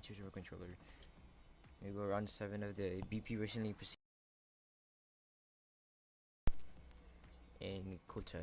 choose your controller. We go round 7 of the BP recently proceeded in COTA.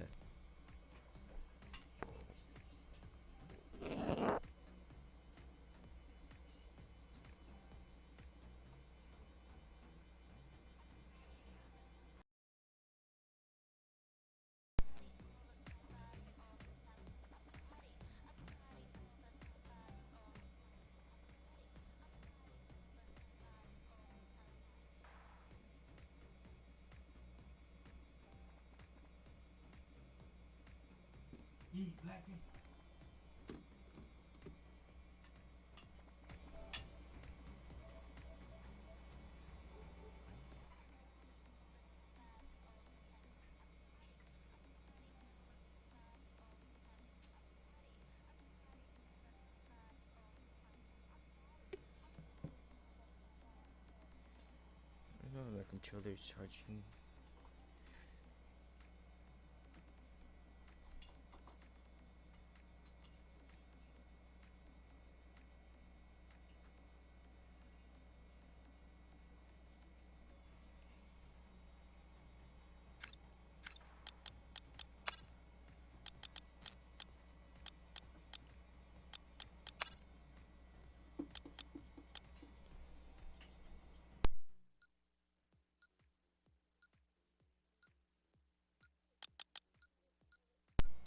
Oh, my controller is charging.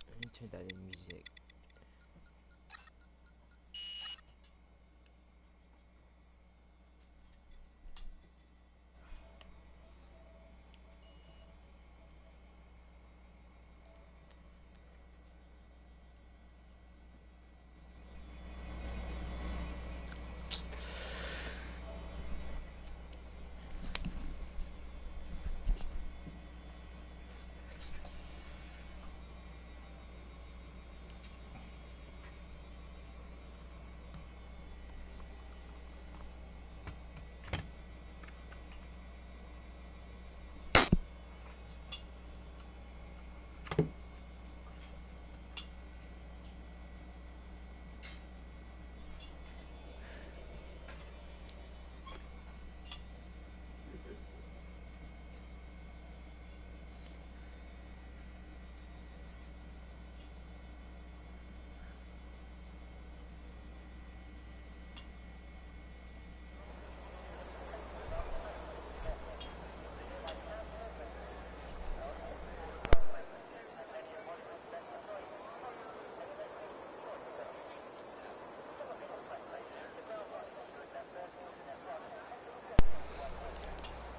Let me turn that in music.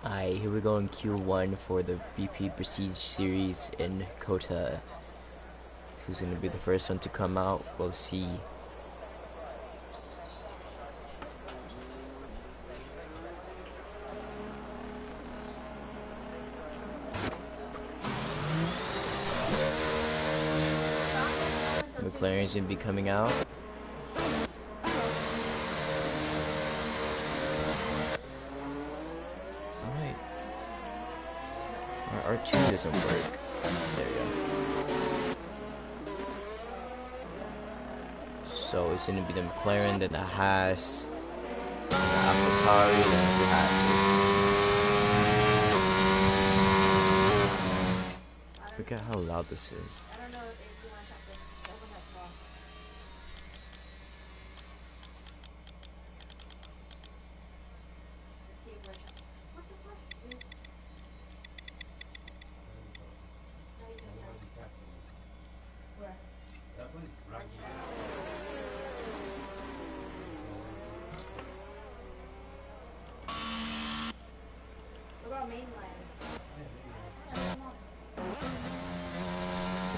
Alright, here we go in Q1 for the BP Prestige Series in COTA. Who's gonna be the first one to come out? We'll see. McLaren's gonna be coming out. Alright. Our R2 doesn't work. There we go. So it's gonna be the McLaren, then the Haas, then the AlphaTauri, then the two Haas's. Look at how loud this is.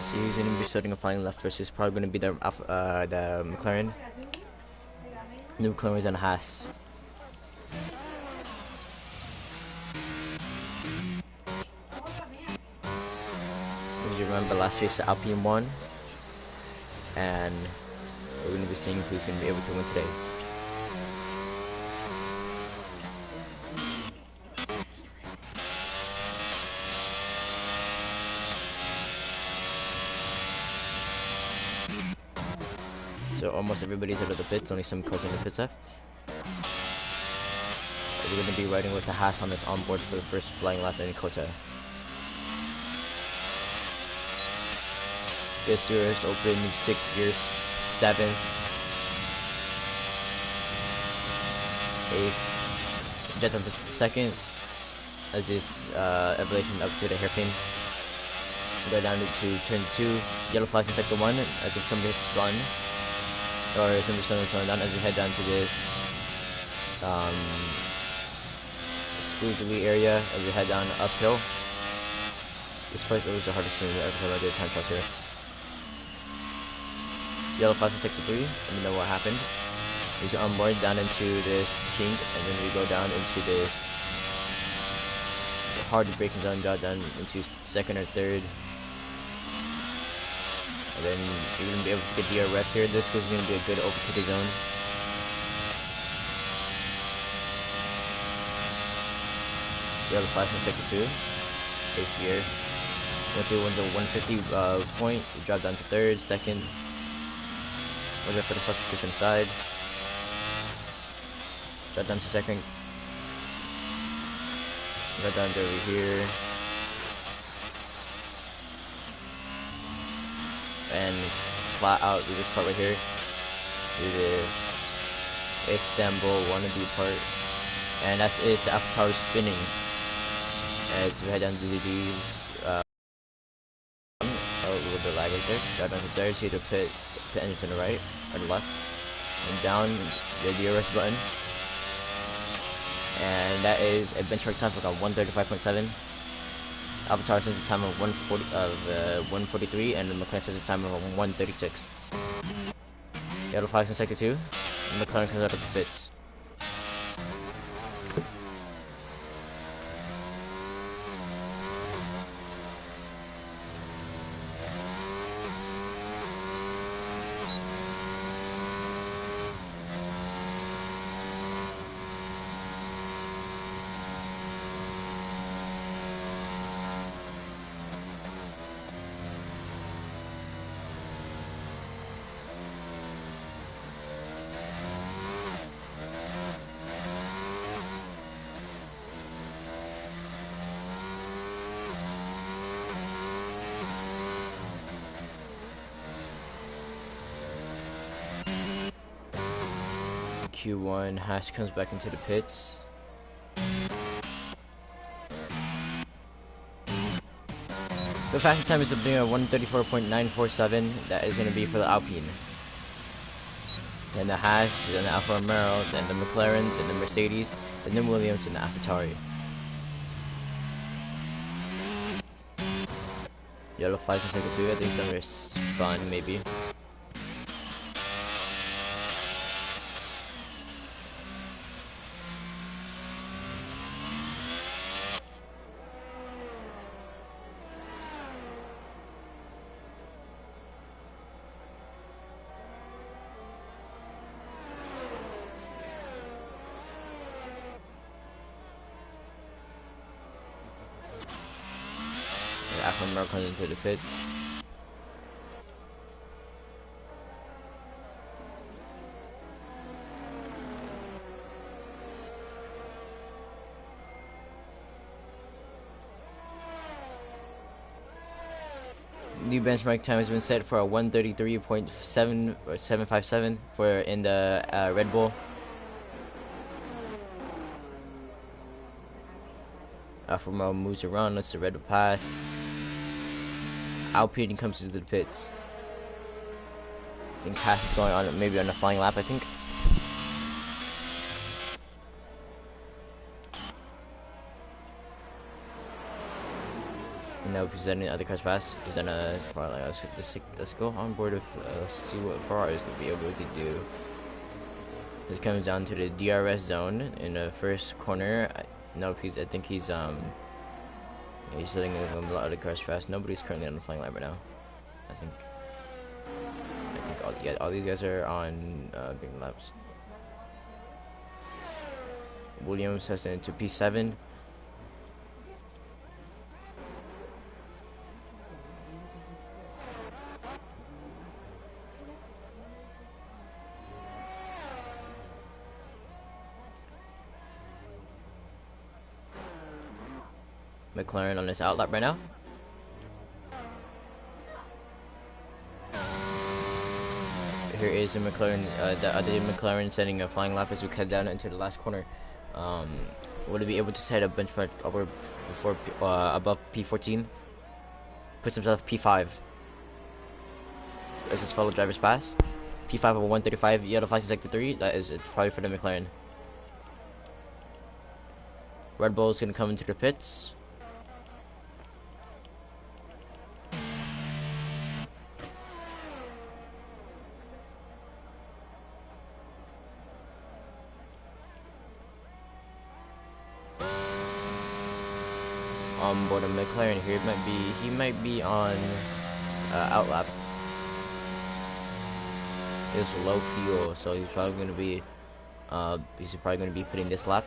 So he's going to be starting a flying left versus probably going to be the McLaren. The McLaren's on Haas. As you remember, last race the Alpine won, and we're going to be seeing who's going to be able to win today. So almost everybody's out of the pits, only some cars in the pits left. We're going to be riding with the Haas on this onboard for the first flying lap in COTA. This DRS open 6th gear, 7th, 8th, jet on the 2nd, as this elevation up to the hairpin. Go down to turn 2, yellow flags in sector 1, I think somebody's gone, or somebody's slowing down as we head down to this squiggly area as we head down uphill. This part was the hardest thing I've ever did time trials here. Yellow flags in sector 3, let me know what happened. We go on board down into this kink, and then we go down into this hard braking zone, drop down into 2nd or 3rd. And then you're going to be able to get DRS here. This was going to be a good overtaking zone. Yellow flags in sector 2, 8th gear. Once you went to 150 point, you drop down to 3rd, 2nd. We're for the substitution side. Drop down to 2nd. Drop down to over here. And flat out do this part right here. Do this Istanbul wannabe part. And that is the Alpha spinning. As we head down to these a little bit lag right there. Drop down to 3rd, see the pit engine to the right or the left. And down the DRS button. And that is a benchmark time for 135.7. Avatar says a time of 143, and the McLaren says a time of 136. Yellow flags in sector 2, and McLaren comes out of the pits. Q1, Haas comes back into the pits. The fastest time is something at 134.947. That is going to be for the Alpine. Then the Haas, then the Alfa Romeo, then the McLaren, then the Mercedes, then the Williams, and the AlphaTauri. Yellow flags in sector 2. I think some are spun, maybe. Alfa Romeo comes into the pits. New benchmark time has been set for a 133.7 or 757 for in the Red Bull. Alfa Romeo moves around, lets the Red Bull pass. Alpine comes to the pits. I think Haas is going on maybe on a flying lap, I think. And now presenting other cars pass. Is then let's go on board with let's see what Ferrari is gonna be able to do. This comes down to the DRS zone in the first corner. I think he's he's letting a lot of the cars fast. Nobody's currently on the flying lap right now. I think all these guys are on big laps. Williams has into P7. McLaren on this outlap right now. Here is the McLaren, the other McLaren setting a flying lap as we cut down into the last corner. Would it be able to set a benchmark over before above P14? Puts himself P5. As his fellow drivers pass. P5 over 135, yellow flags sector 3. That is probably for the McLaren. Red Bull is going to come into the pits. On board a McLaren here, he might be on outlap. It's low fuel, so he's probably going to be putting this lap.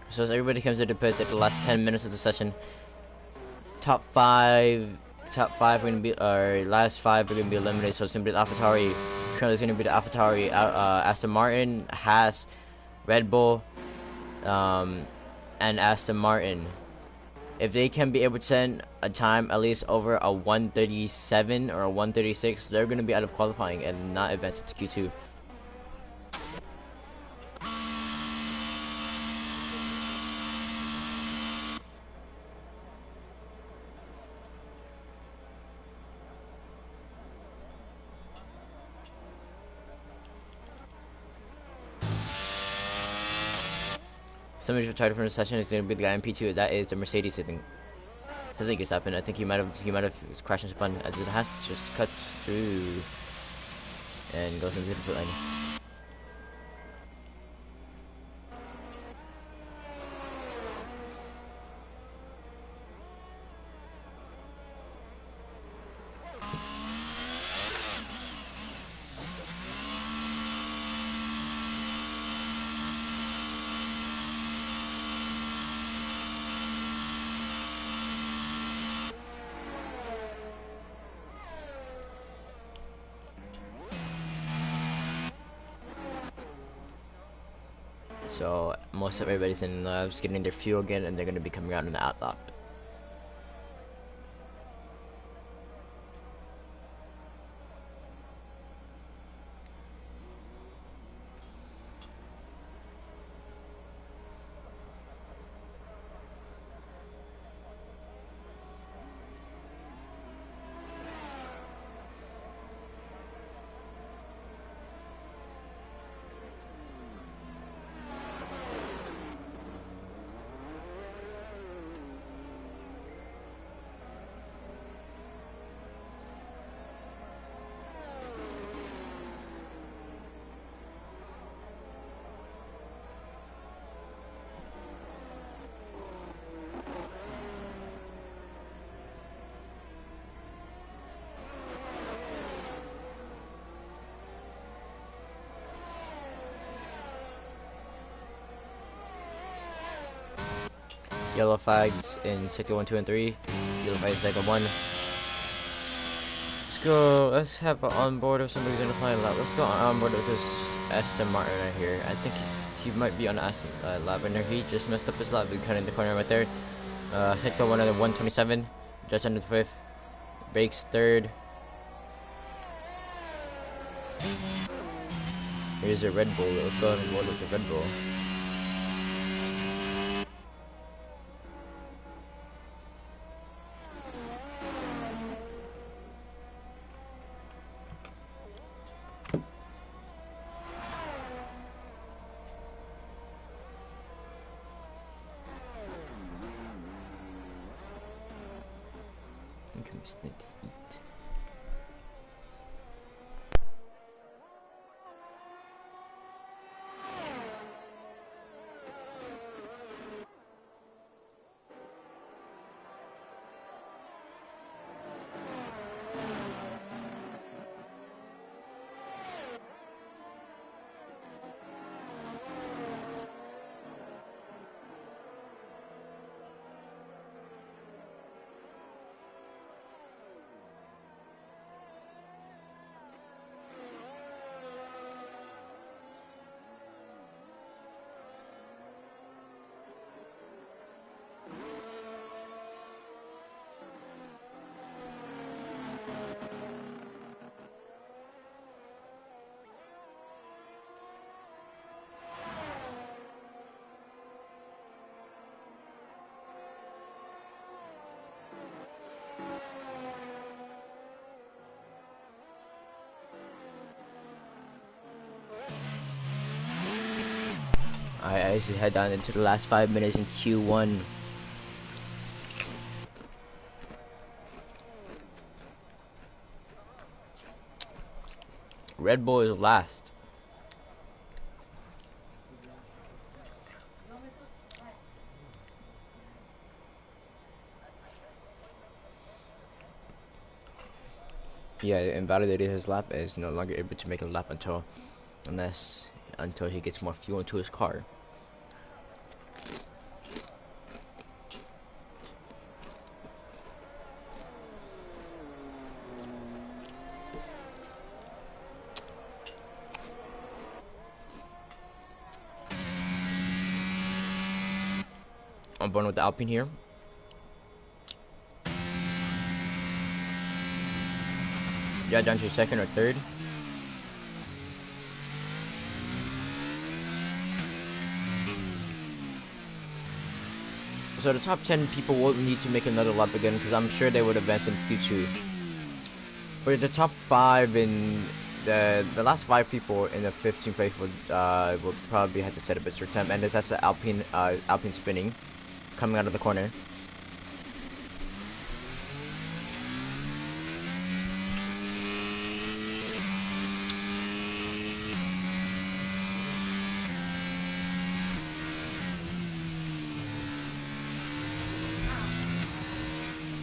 So as everybody comes into pits at the last 10 minutes of the session, top five are going to be, or last 5 are going to be eliminated. So it's going to be the AlphaTauri. Currently, it's going to be the AlphaTauri, Aston Martin, Haas, Red Bull, and Aston Martin. If they can be able to send a time at least over a 137 or a 136, they're going to be out of qualifying and not advance to Q2. Somebody's retired from the session is going to be the guy in P2. That is the Mercedes, I think. I think it's happened. I think he might have crashed his button as it has to just cut through and goes into the pit lane. So most of everybody's in labs getting their fuel again, and they're going to be coming out in the outlap. Yellow flags in sector 1, 2, and 3. Yellow flags in sector 1. Let's go. Let's have an onboard if somebody's gonna fly a lap. Let's go on board with this Aston Martin right here. I think he might be on the Aston lap right there. He just messed up his lap. We cut in the corner right there. Sector 1 under 127. Just under the 5th. Brakes 3rd. Here's a Red Bull. Let's go and board with the Red Bull. Something to eat. Alright, as we head down into the last 5 minutes in Q1. Red Bull is last. Yeah, invalidated his lap and is no longer able to make a lap until he gets more fuel into his car. I'm born with the Alpine here. Yeah, down to second or third. So the top 10 people will need to make another lap again because I'm sure they would advance in Q2. For the top 5 in the last 5 people in the 15th place will probably have to set up a short time, and that's the Alpine spinning coming out of the corner.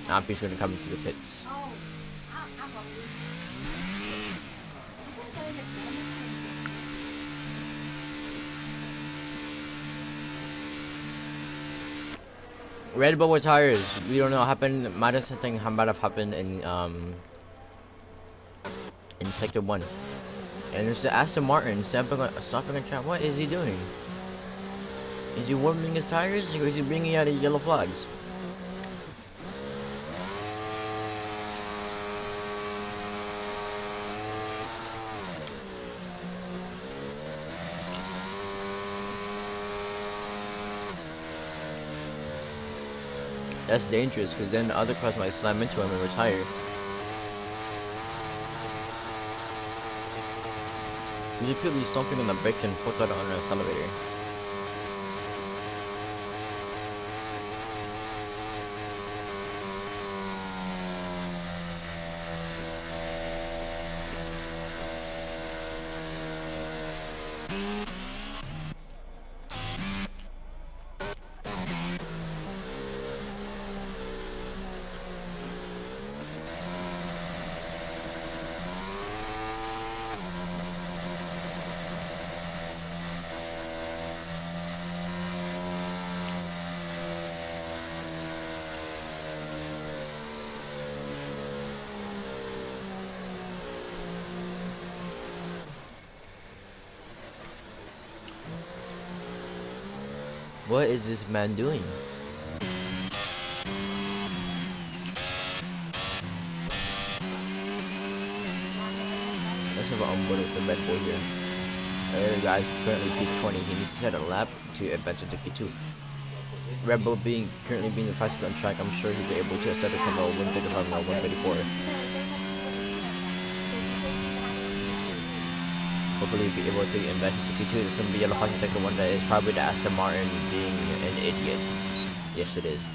Alpine's gonna come into the pits. Red Bull with tires. We don't know what happened. Might have happened in sector 1. And it's the Aston Martin stopping on track. What is he doing? Is he warming his tires or is he bringing out his yellow flags? That's dangerous because then the other cars might slam into him and retire. You could be stomping on the brakes and put that on an accelerator. What is this man doing? Let's have an onboard with the Red Bull here. The guy's currently P20. He needs to set a lap to advance into P2. Red Bull currently being the fastest on track, I'm sure he'll be able to set a from 135 or 134. Hopefully he'll be able to advance into P2. It's going to be yellow hockey sector 1. That is probably the Aston Martin being an idiot. Yes, it is.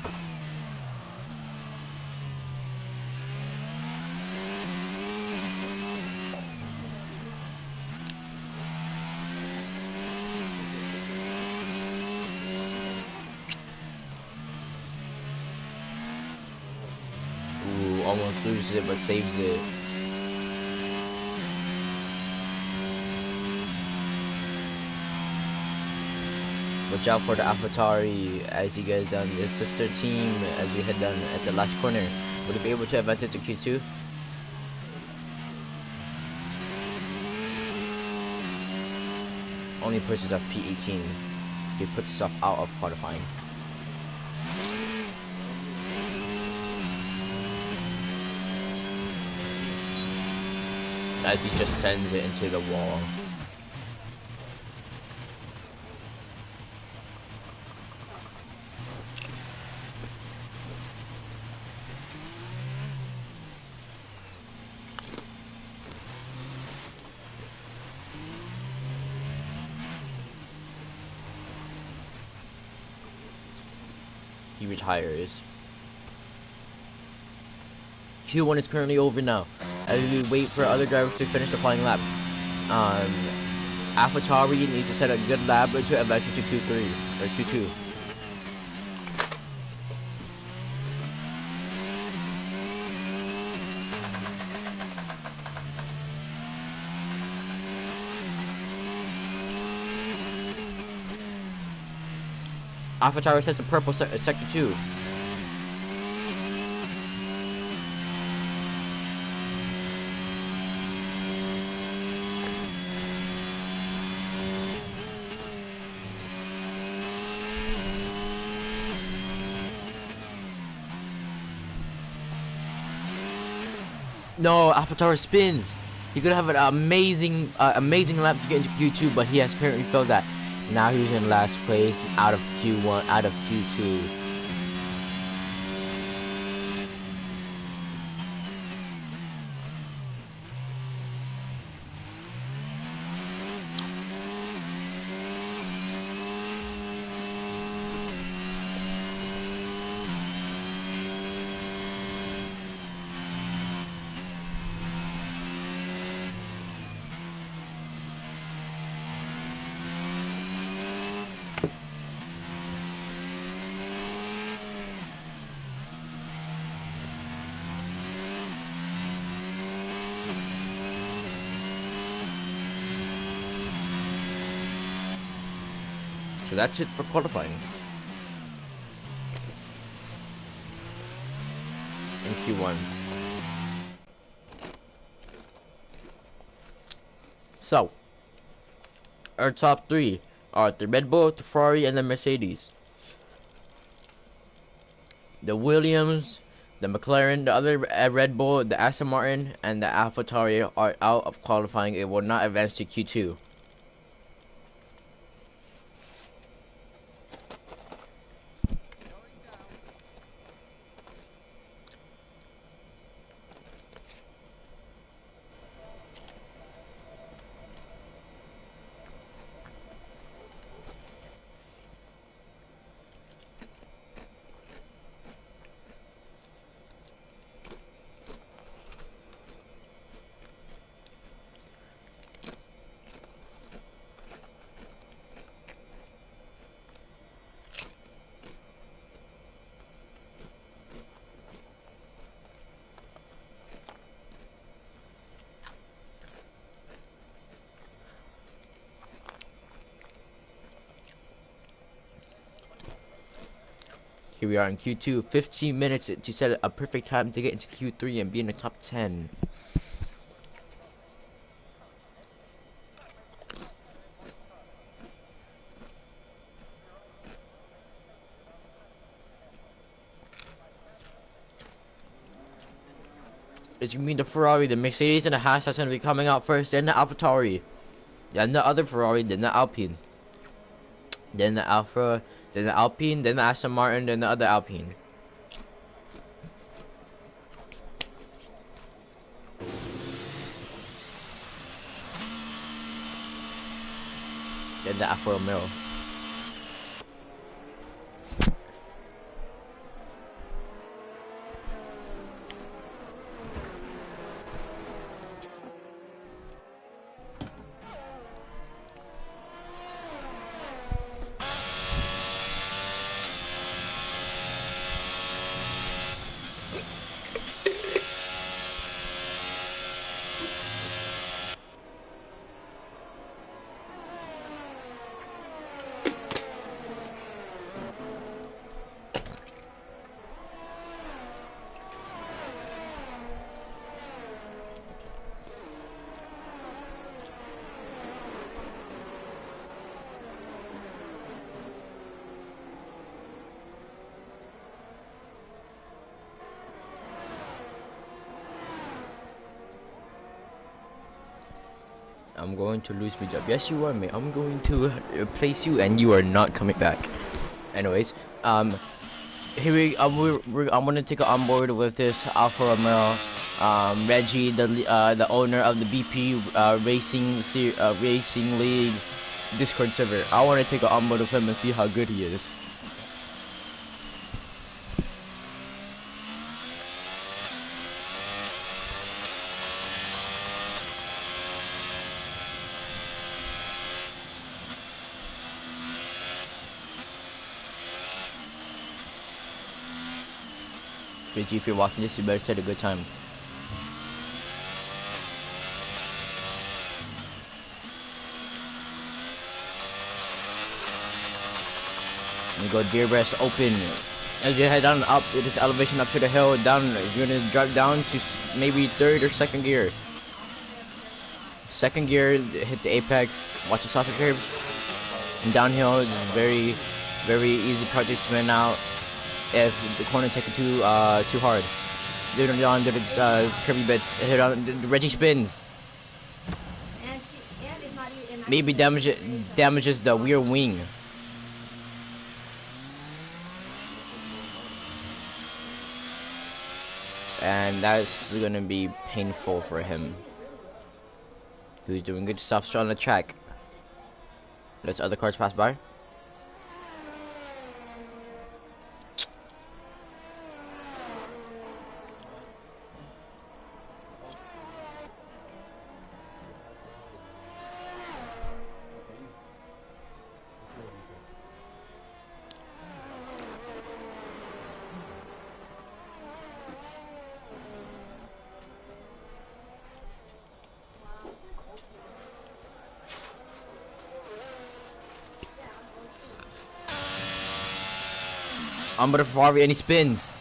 Ooh, almost loses it but saves it. Watch out for the AlphaTauri as he goes down the sister team as we head down at the last corner. Would he be able to advance it to Q2? Only pushes off P18. He puts himself out of qualifying. As he just sends it into the wall. he retires. Q1 is currently over now, as we wait for other drivers to finish the qualifying lap. AlphaTauri needs to set a good lap to advance to Q3 or Q2. AlphaTauri sets the purple sector 2. No, AlphaTauri spins. He could have an amazing lap to get into Q2, but he has currently failed that. Now he's in last place, out of Q1, out of Q2. So that's it for qualifying. In Q1. So, our top 3 are the Red Bull, the Ferrari, and the Mercedes. The Williams, the McLaren, the other Red Bull, the Aston Martin, and the AlphaTauri are out of qualifying. It will not advance to Q2. Here we are in Q2, 15 minutes to set a perfect time to get into Q3 and be in the top 10. It's gonna be the Ferrari, the Mercedes, and the Haas that's gonna be coming out first, then the AlphaTauri, then the other Ferrari, then the Alpine, then the Alfa, then the Alpine, then the Aston Martin, then the other Alpine. Then the Alfa Romeo. I'm going to lose my job. Yes, you are, mate. I'm going to replace you, and you are not coming back. Anyways, here I'm gonna take it on board with this Alfa Romeo. Reggie, the owner of the BP Racing League Discord server. I want to take it on board with him and see how good he is. Richie, if you're watching this, you better set a good time. And go deer breast open. As you head down up this elevation up to the hill, down you're gonna drop down to maybe third or second gear. Second gear, hit the apex, watch the softer curves. And downhill is very, very easy part to spin out if the corner take it too hard. Do it on the curvy bits. Hit on the Reggie spins. Maybe damages the rear wing. And that's gonna be painful for him. Who's doing good stuff on the track. Let's other cars pass by. I'm gonna Ferrari and he spins.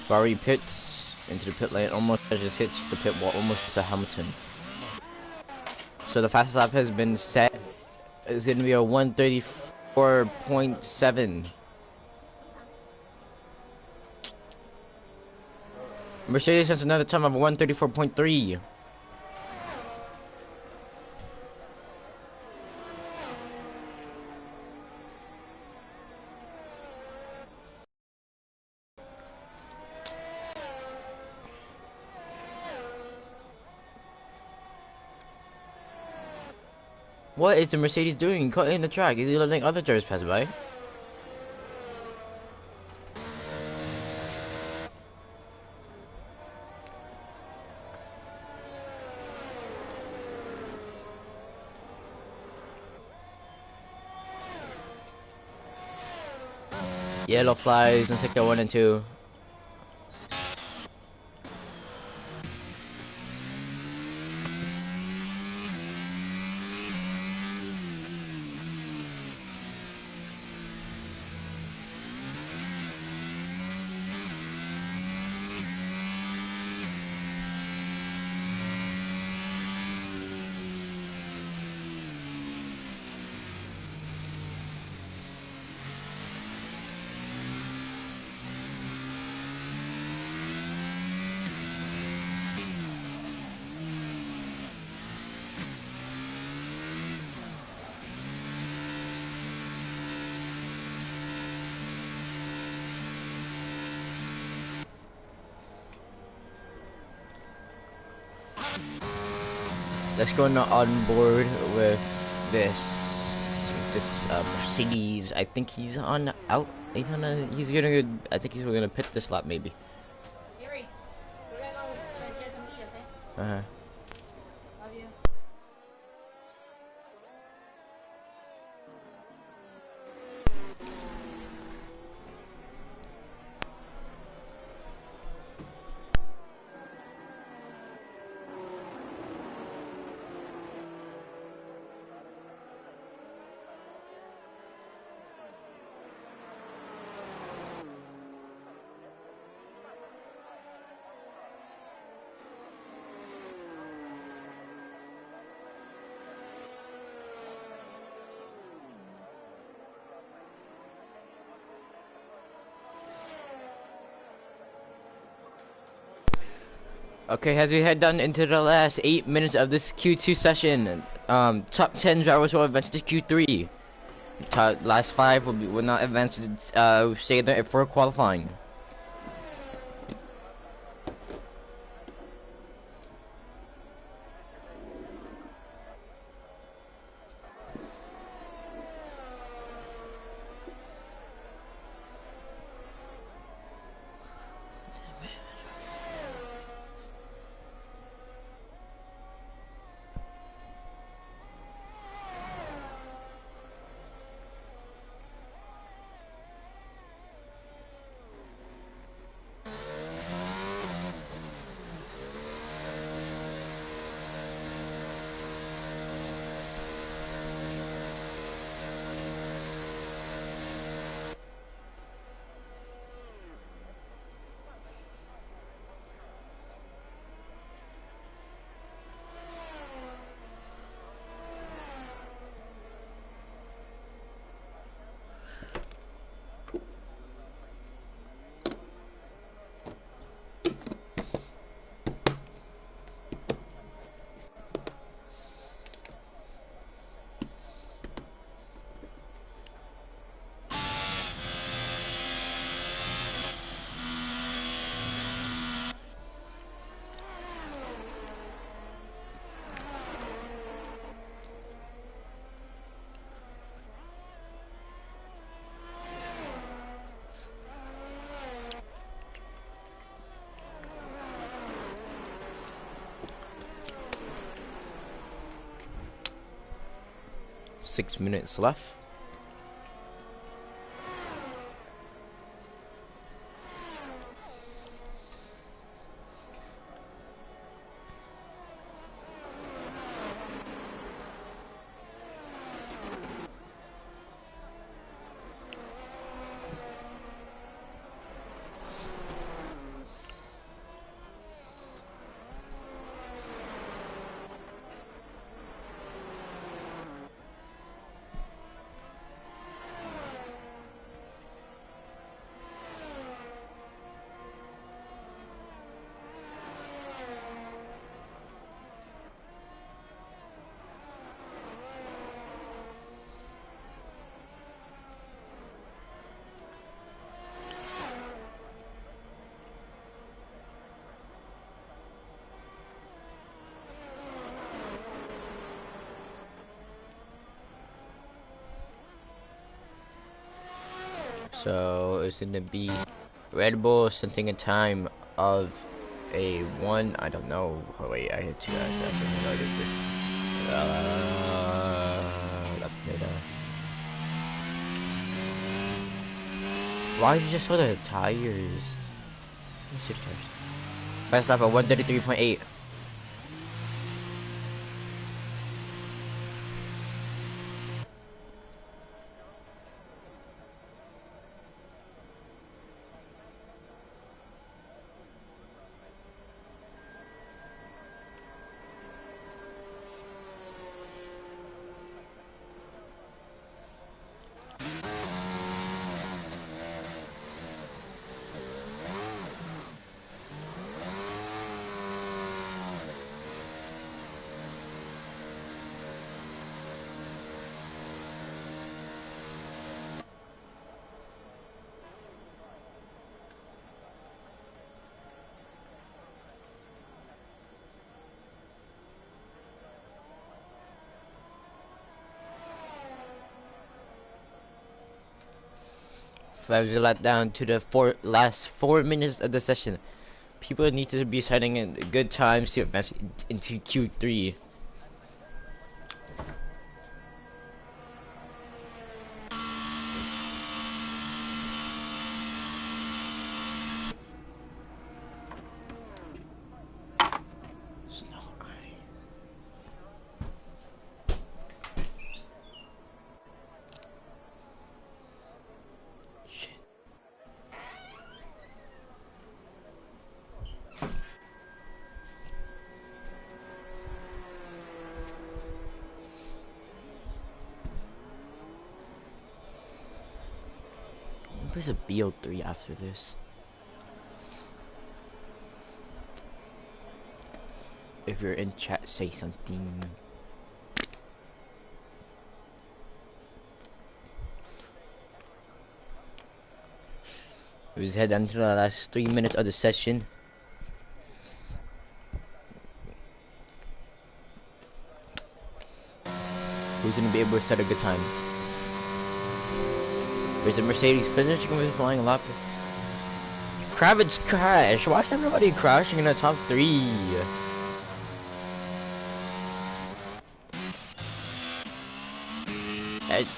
Ferrari pits into the pit lane, almost just hits the pit wall, almost to Hamilton. So the fastest lap has been set. It's gonna be a 134.7. Mercedes has another time of 134.3. What is the Mercedes doing? Cutting the track? Is he letting other drivers pass by? Yellow flies in sector 1 and 2. Let's go on board with this Mercedes. I think he's on out. He's gonna. I think he's gonna pit this lap maybe. Yuri, we're gonna go get some meat, okay? Uh huh. Love you. Okay, as we head down into the last 8 minutes of this Q2 session, top 10 drivers will advance to Q3. Last 5 will not advance to stay there for qualifying. 6 minutes left. So it's gonna be Red Bull something a time of a one. I don't know. Oh wait, I had to. I noted this. Why is it just for the tires? Let me see the tires. Fast lap at 133.8. Flags a lot down to the last 4 minutes of the session. People need to be setting in good times to advance into Q3. There's a BO3 after this. If you're in chat, say something. Let's head down to the last 3 minutes of the session. Who's gonna be able to set a good time? Where's the Mercedes finishing with flying a lap? Kravitz crash. Why is everybody crashing in the top 3?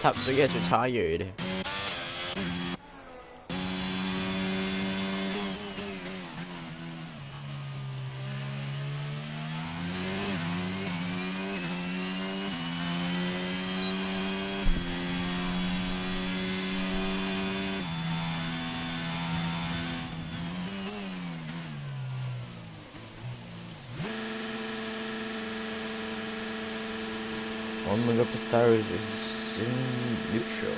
Top 3 is retired. Warming up his tires is in neutral.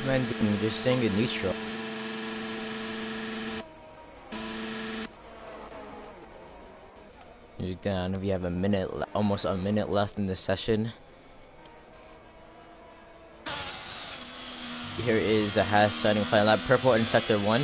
Man, just saying it neutral. down. We have a minute, almost a minute left in the session. Here is the Haas starting final lap. Purple in sector 1.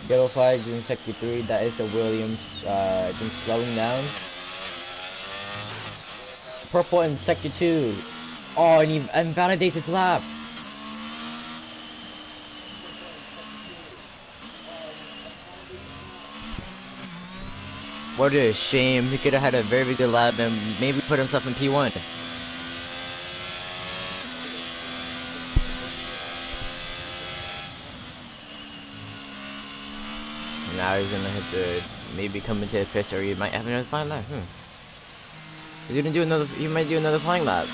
Yellow flags in sector 3. That is the Williams, I think, slowing down. Purple in sector 2. Oh, and he invalidates his lap. What a shame. He could have had a very good lap and maybe put himself in P1. Now he's gonna hit the, maybe come into the pits, or he might have another flying lap. He's gonna do another. He might do another flying lap.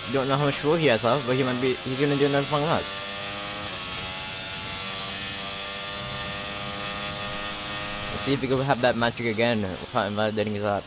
You don't know how much fuel he has left, but he might be. He's gonna do another flying lap. Let's see if he can have that magic again without invalidating his lap.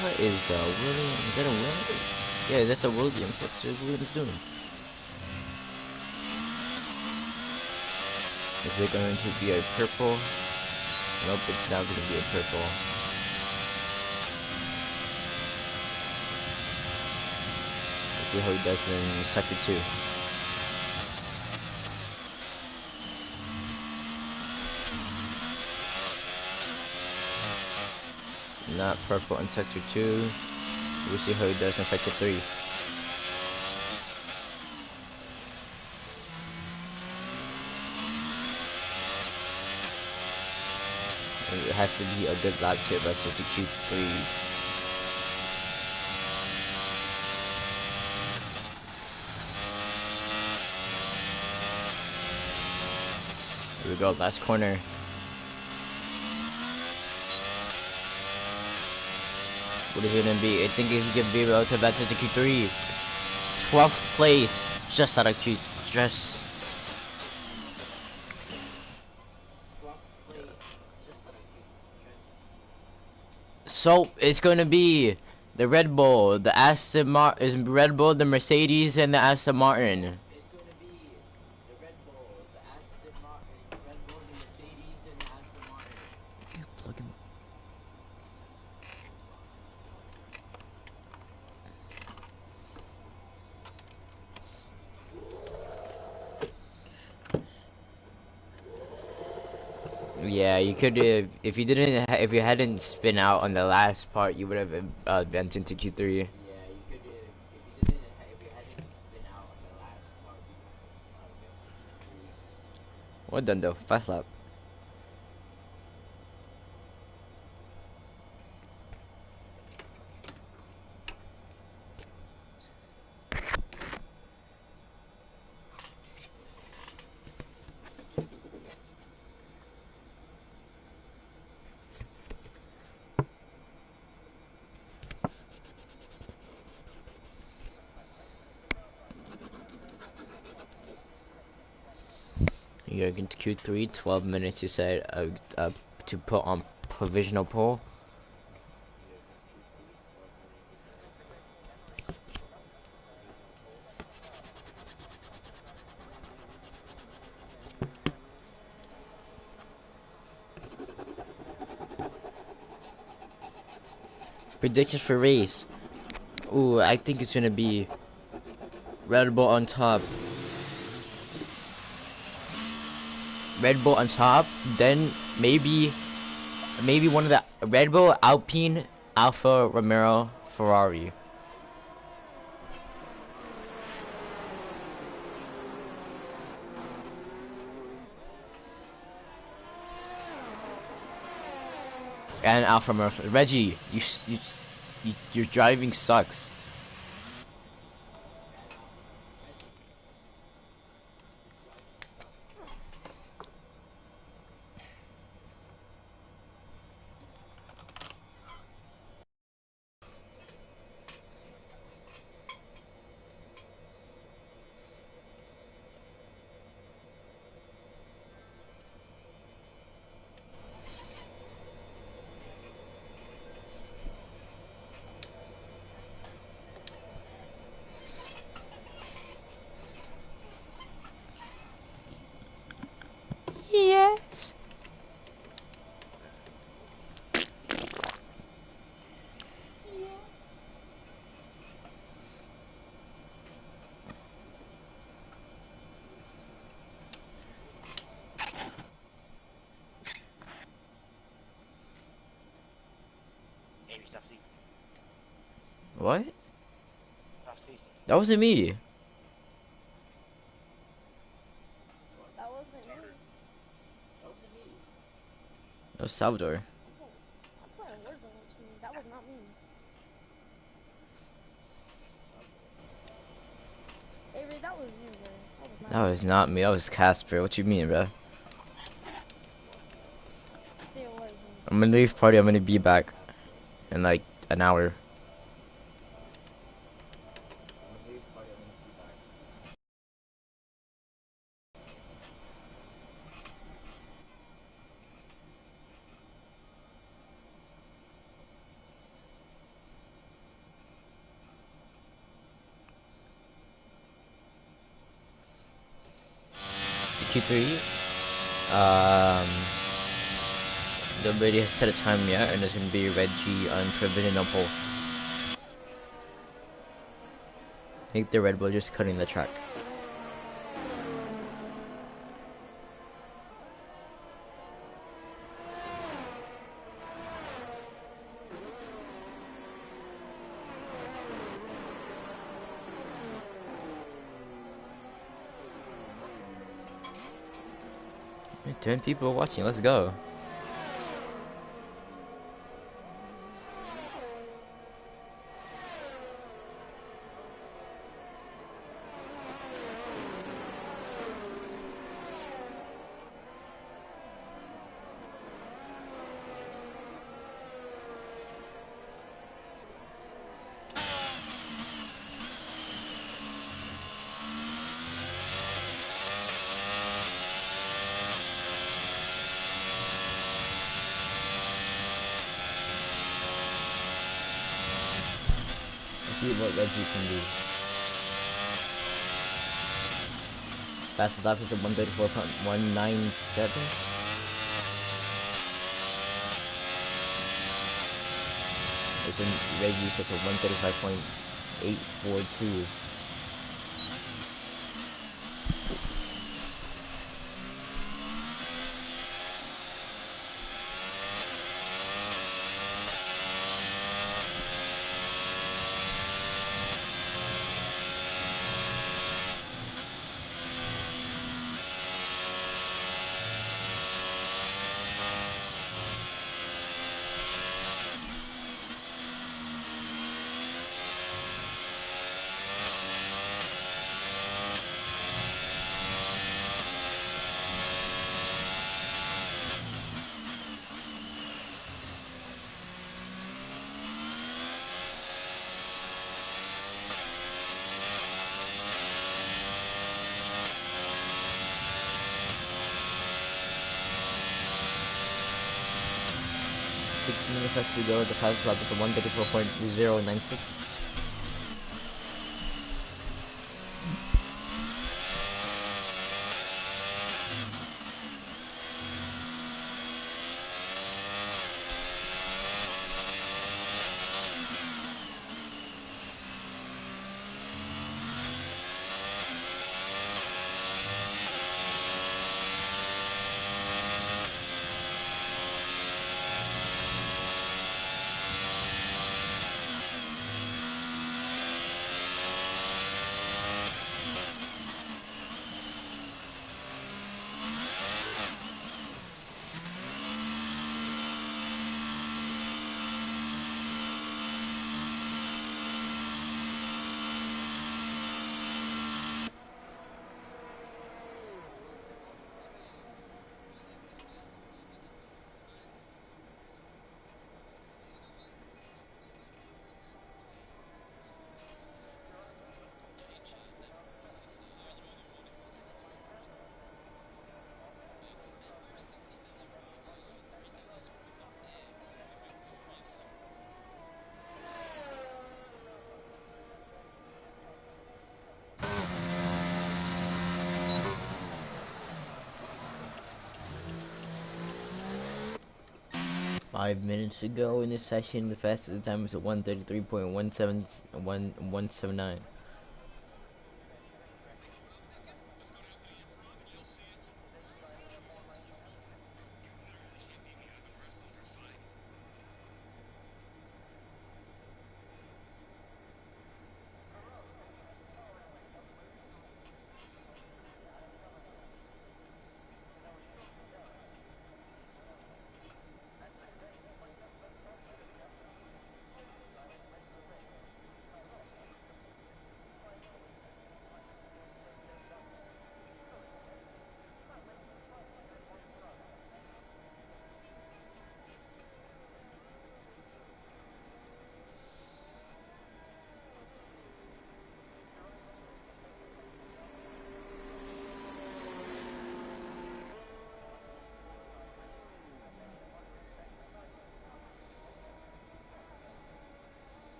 What is the William? Is that a William? Yeah, that's a William. What's Williams doing? Is it going to be a purple? Nope, it's not going to be a purple. Let's see how he does in sector 2. Not purple in sector 2. We'll see how he does in sector 3. It has to be a good lap tip versus the Q3. Here we go, last corner. What is it gonna be? I think he could be able to back to the Q3. 12th place, just out of Q. Just. So it's gonna be the Red Bull, the Aston Martin, is Red Bull, the Mercedes, and the Aston Martin. It's gonna be the Red Bull, the Aston Martin, Red Bull, the Mercedes, and the Aston Martin. You plug him. Yeah, you could have, if you didn't, if you hadn't spin out on the last part, you would have bent into Q3. Yeah, you could have, if you didn't, if you hadn't spin out on the last part, you would have bent into Q3. Well done though, fast lap. You're going to Q3, 12 minutes you said to put on provisional pole. Predictions for race. Ooh, I think it's gonna be Red Bull on top. Red Bull on top, then maybe one of the Red Bull, Alpine, Alfa Romeo, Ferrari. And Alpha Murphy. Reggie, your driving sucks. Yes. Amy, stop sneezing. What? Stop sneezing. That wasn't me. That wasn't me. That was Salvador. I'm playing Warzone with you. That was not me. Avery, that was you, bro. That was not That me. was not me. That was Casper. What you mean, bro? See, it was me. I'm gonna leave party. I'm gonna be back in like an hour. It's Q3. Nobody has set a time yet, and it's gonna be Reggie unpreventable. I think the Red Bull just cutting the track. Hey, 10 people watching. Let's go. Let's see what Reggie can do. Fastest lap is a 134.197. It's in Reggie says a 135.842. Minutes left to go. The fastest lap is a 134.096. 5 minutes ago in this session, the fastest time was at 133.179.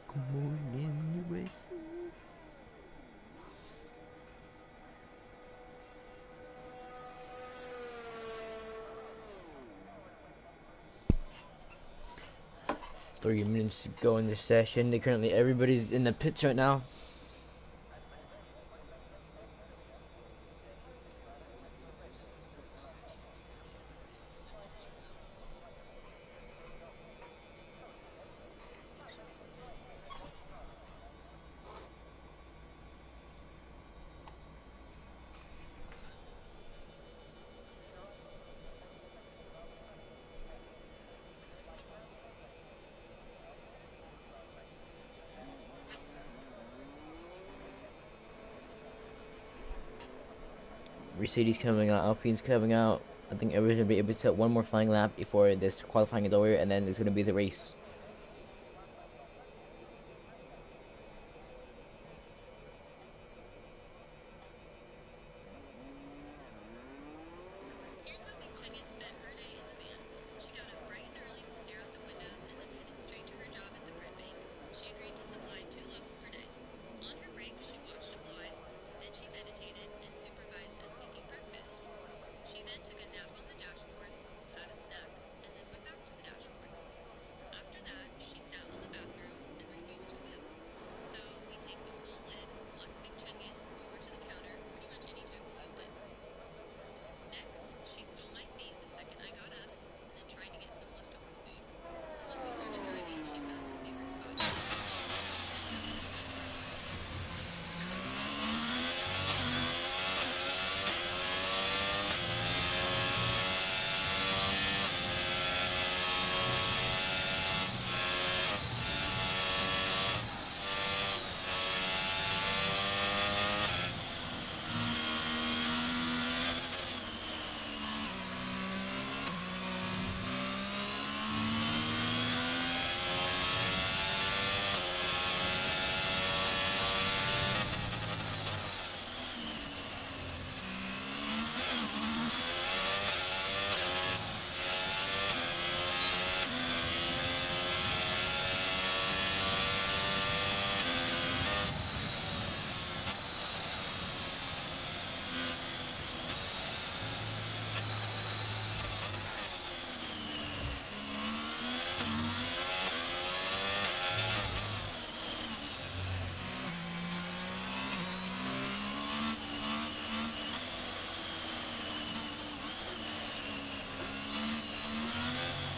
Good morning, USA. 3 minutes to go in this session. Everybody's in the pits right now. Mercedes coming out, Alpine's coming out. I think everyone's gonna be able to take one more flying lap before this qualifying is over, and then it's gonna be the race.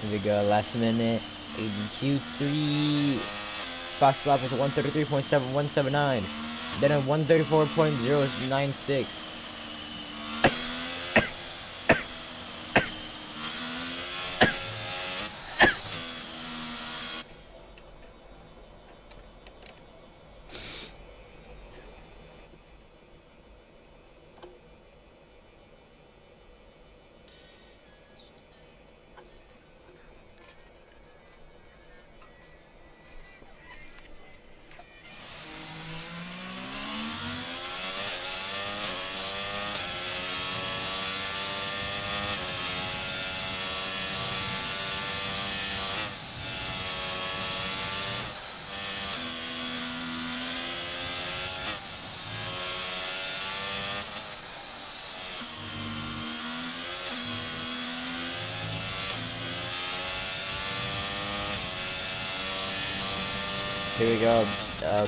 Here we go, last minute, ADQ3. Fast lap is 133.7179. Then at 134.096. Here we go.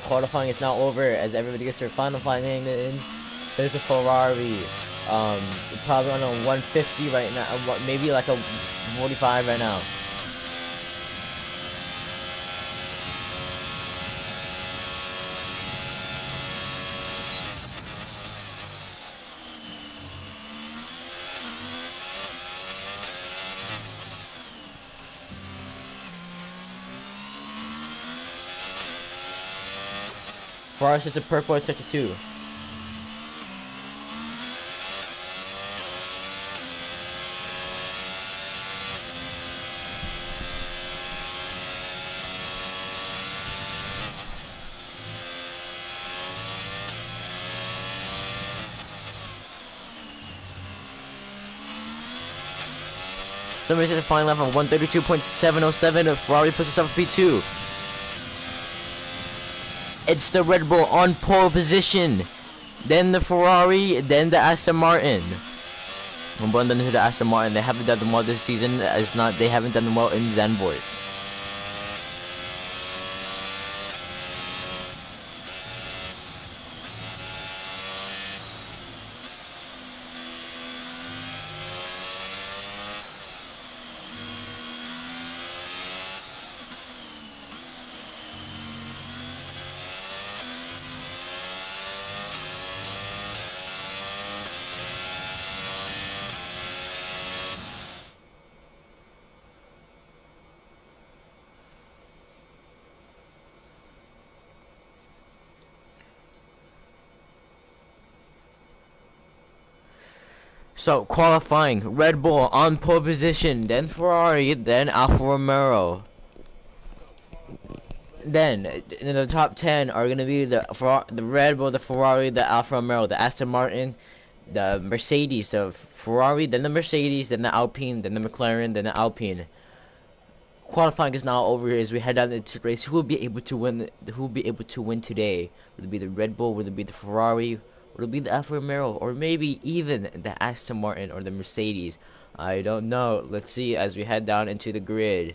Qualifying is now over as everybody gets their final flying in. There's a Ferrari. Probably on a 150 right now. Maybe like a 45 right now. Ferrari's just a purple at sector 2. Somebody says a flying lap of 132.707. Ferrari puts itself in P2. It's the Red Bull on pole position. Then the Ferrari, then the Aston Martin. And then to the Aston Martin. They haven't done them well this season. They haven't done them well in Zandvoort. So, qualifying, Red Bull on pole position, then Ferrari, then Alfa Romeo. Then, in the top 10 are going to be the Red Bull, the Ferrari, the Alfa Romeo, the Aston Martin, the Mercedes, the Ferrari, then the Mercedes, then the Alpine, then the McLaren, then the Alpine. Qualifying is now over as we head down into the race. Who will be able to win? Who will be able to win today? Will it be the Red Bull? Will it be the Ferrari? Will it be the Alfa Romeo? Or maybe even the Aston Martin or the Mercedes? I don't know. Let's see as we head down into the grid.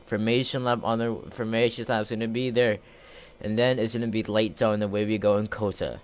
Formation lap on the formation lap is gonna be there, and then it's gonna be late zone the way we go in COTA.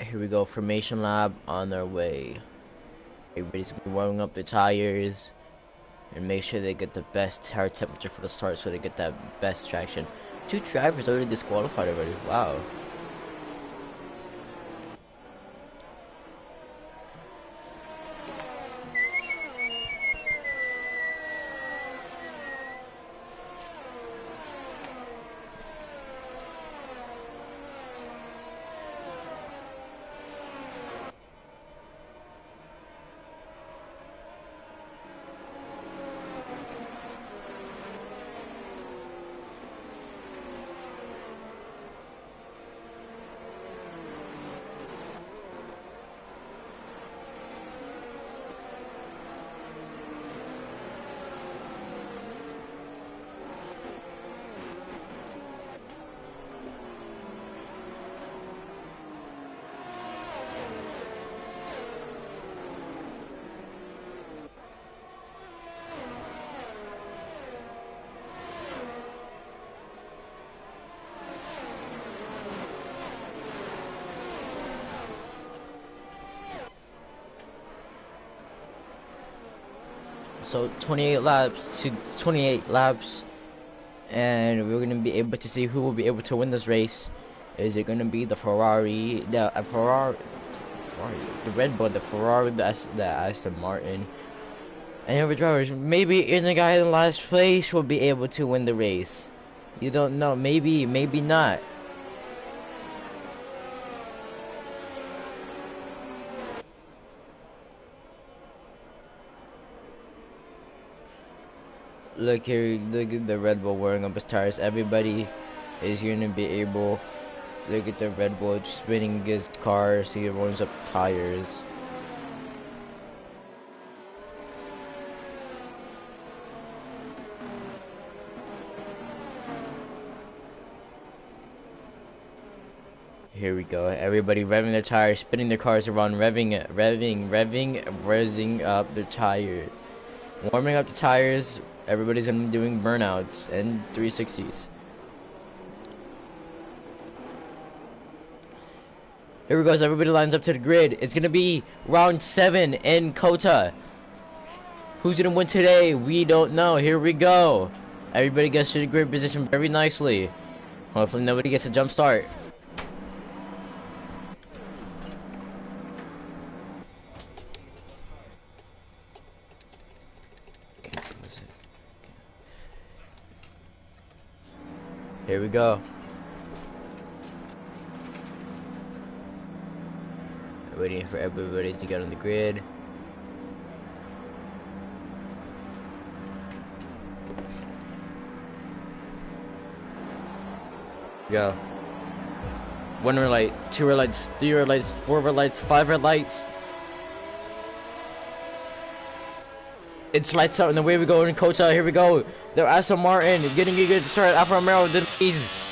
Here we go, formation lab on their way. Everybody's gonna be warming up their tires and make sure they get the best tire temperature for the start so they get that best traction. 2 drivers already disqualified already. Wow. So 28 laps to 28 laps, and we're gonna be able to see who will be able to win this race. Is it gonna be the Ferrari, the Red Bull, the Ferrari, the Aston Martin? Any other drivers? Maybe even the guy in last place will be able to win the race. You don't know. Maybe, maybe not. Look here, look at the Red Bull wearing up his tires. Everybody is gonna be able. Look at the Red Bull spinning his car, so he warms up tires. Here we go. Everybody revving their tires, spinning their cars around, revving up their tire, warming up the tires. Everybody's gonna be doing burnouts and 360s. Here we go. As everybody lines up to the grid. It's gonna be round 7 in COTA. Who's gonna win today? We don't know. Here we go. Everybody gets to the grid position very nicely. Hopefully nobody gets a jump start. Here we go. Waiting for everybody to get on the grid. Go. 1 red light, 2 red lights, 3 red lights, 4 red lights, 5 red lights. It's lights out and away we go in COTA. Here we go. The Aston Martin getting a good start. Alfa Romeo, then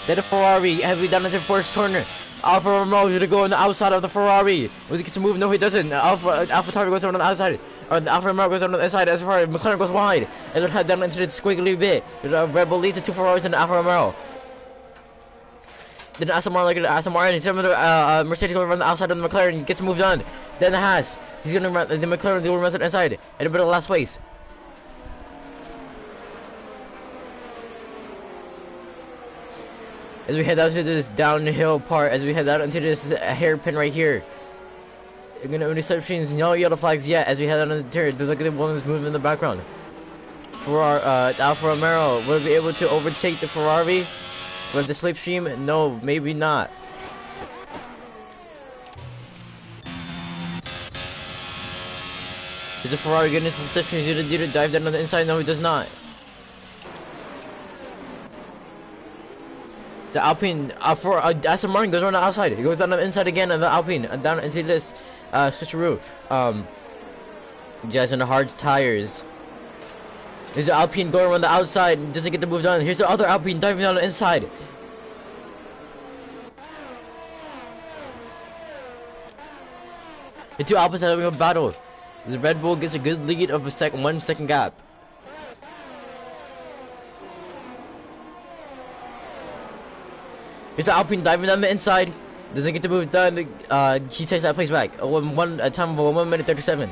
the Ferrari heavily down into the first corner. Alfa Romeo is gonna go on the outside of the Ferrari. Was he gets to move? No, he doesn't. Alfa Tauri goes on the outside. Or the Alfa Romeo goes on the inside. As far as McLaren goes wide, and then head down into the squiggly bit. The Red Bull leads the 2 Ferraris and the Alfa Romeo. Then Aston Martin, like Aston Martin, some of the Mercedes going around the outside of the McLaren, gets moved on. Then the Haas, he's gonna run the McLaren, they will run to the inside, and a bit of last place. As we head out to this downhill part, as we head out into this hairpin right here. We're gonna only start seeing no yellow flags yet as we head out on the turret. Look at the one who's moving in the background. For our Alfa Romeo, will we be able to overtake the Ferrari with the slipstream? No, maybe not. Is the Ferrari getting into the slipstream? Is he gonna do the dive down on the inside? No, he does not. The Alpine, for Aston Martin goes on the outside. He goes down on the inside again, and the Alpine down into this switcheroo. Just on the hard tires. There's the Alpine going around the outside, doesn't get the move done. Here's the other Alpine diving down the inside. The 2 Alpines are having a battle. The Red Bull gets a good lead of a 1 second gap. Here's the Alpine diving down the inside. Doesn't get the move done. He takes that place back. A time of 1 minute 37.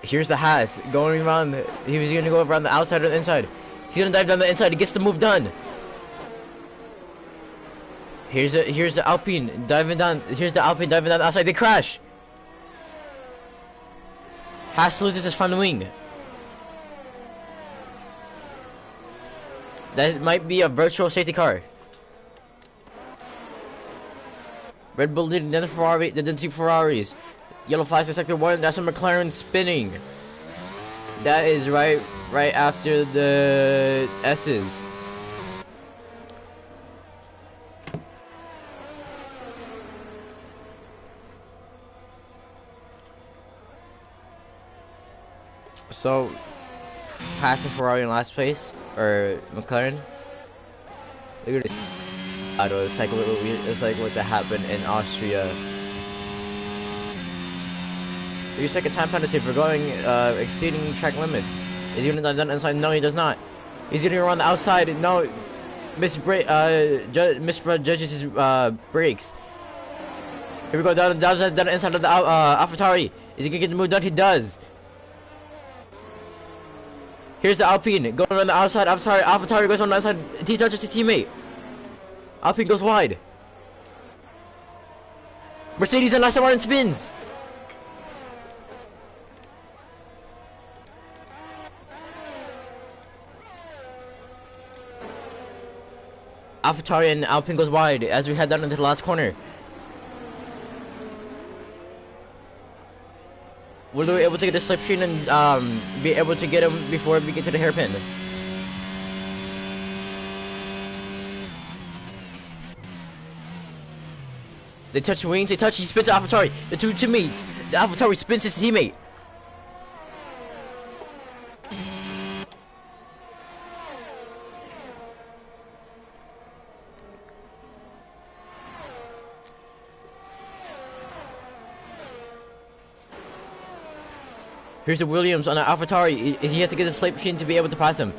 Here's the Haas going around. He was gonna go around the outside or the inside. He's gonna dive down the inside. He gets the move done. Here's the Alpine diving down. Here's the Alpine diving down the outside. They crash. Haas loses his front wing. That might be a virtual safety car. Red Bull leading, then the Ferrari, then the 2 Ferraris. Yellow flags in sector 1. That's a McLaren spinning. That is right after the S's. So, passing Ferrari in last place, or McLaren. Look at this. It's like what that happened in Austria. Your second time penalty for going exceeding track limits. Is he gonna done inside? No, he does not. He's gonna run the outside. No, misjudges his brakes. Here we go down inside of the AlphaTauri. Is he gonna get the move done? He does. Here's the Alpine going on the outside. I'm sorry, AlphaTauri goes on the outside. He touches his teammate. Alpine goes wide. Mercedes and Aston Martin spins. AlphaTauri and Alpine goes wide as we head down into the last corner. Were we able to get a slipstream and be able to get him before we get to the hairpin? They touch wings, he spins AlphaTauri. The two teammates. The AlphaTauri spins his teammate. Here's the Williams on the AlphaTauri. He has to get a slate machine to be able to pass him.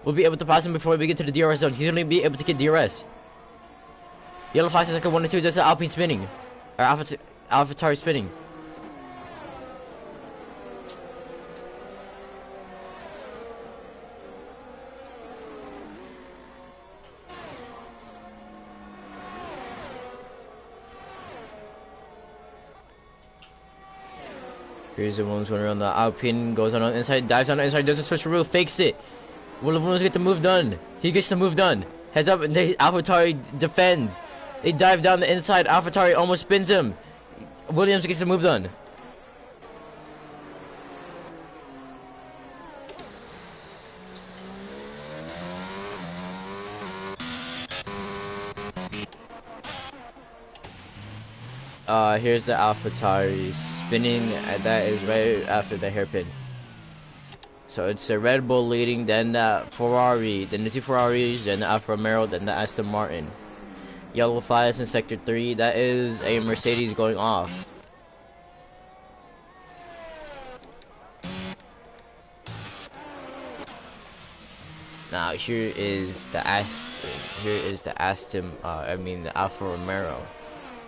We'll be able to pass him before we get to the DRS zone. He's only be able to get DRS. Yellow flash is like a 1 and 2, just Alpine spinning. Or AlphaTauri spinning. Here's the Williams runner on the Alpine, goes on the inside, dives on the inside, does a switcheroo, fakes it. Will the Williams get the move done? He gets the move done. Heads up, and AlphaTauri defends. They dive down the inside, AlphaTauri almost spins him. Williams gets the move done. Here's the AlphaTauri spinning, and that is right after the hairpin. So it's the Red Bull leading, then the Ferrari, then the two Ferraris, then the Alfa Romeo, then the Aston Martin. Yellow flags in sector 3, that is a Mercedes going off. Now here is the the Alfa Romeo.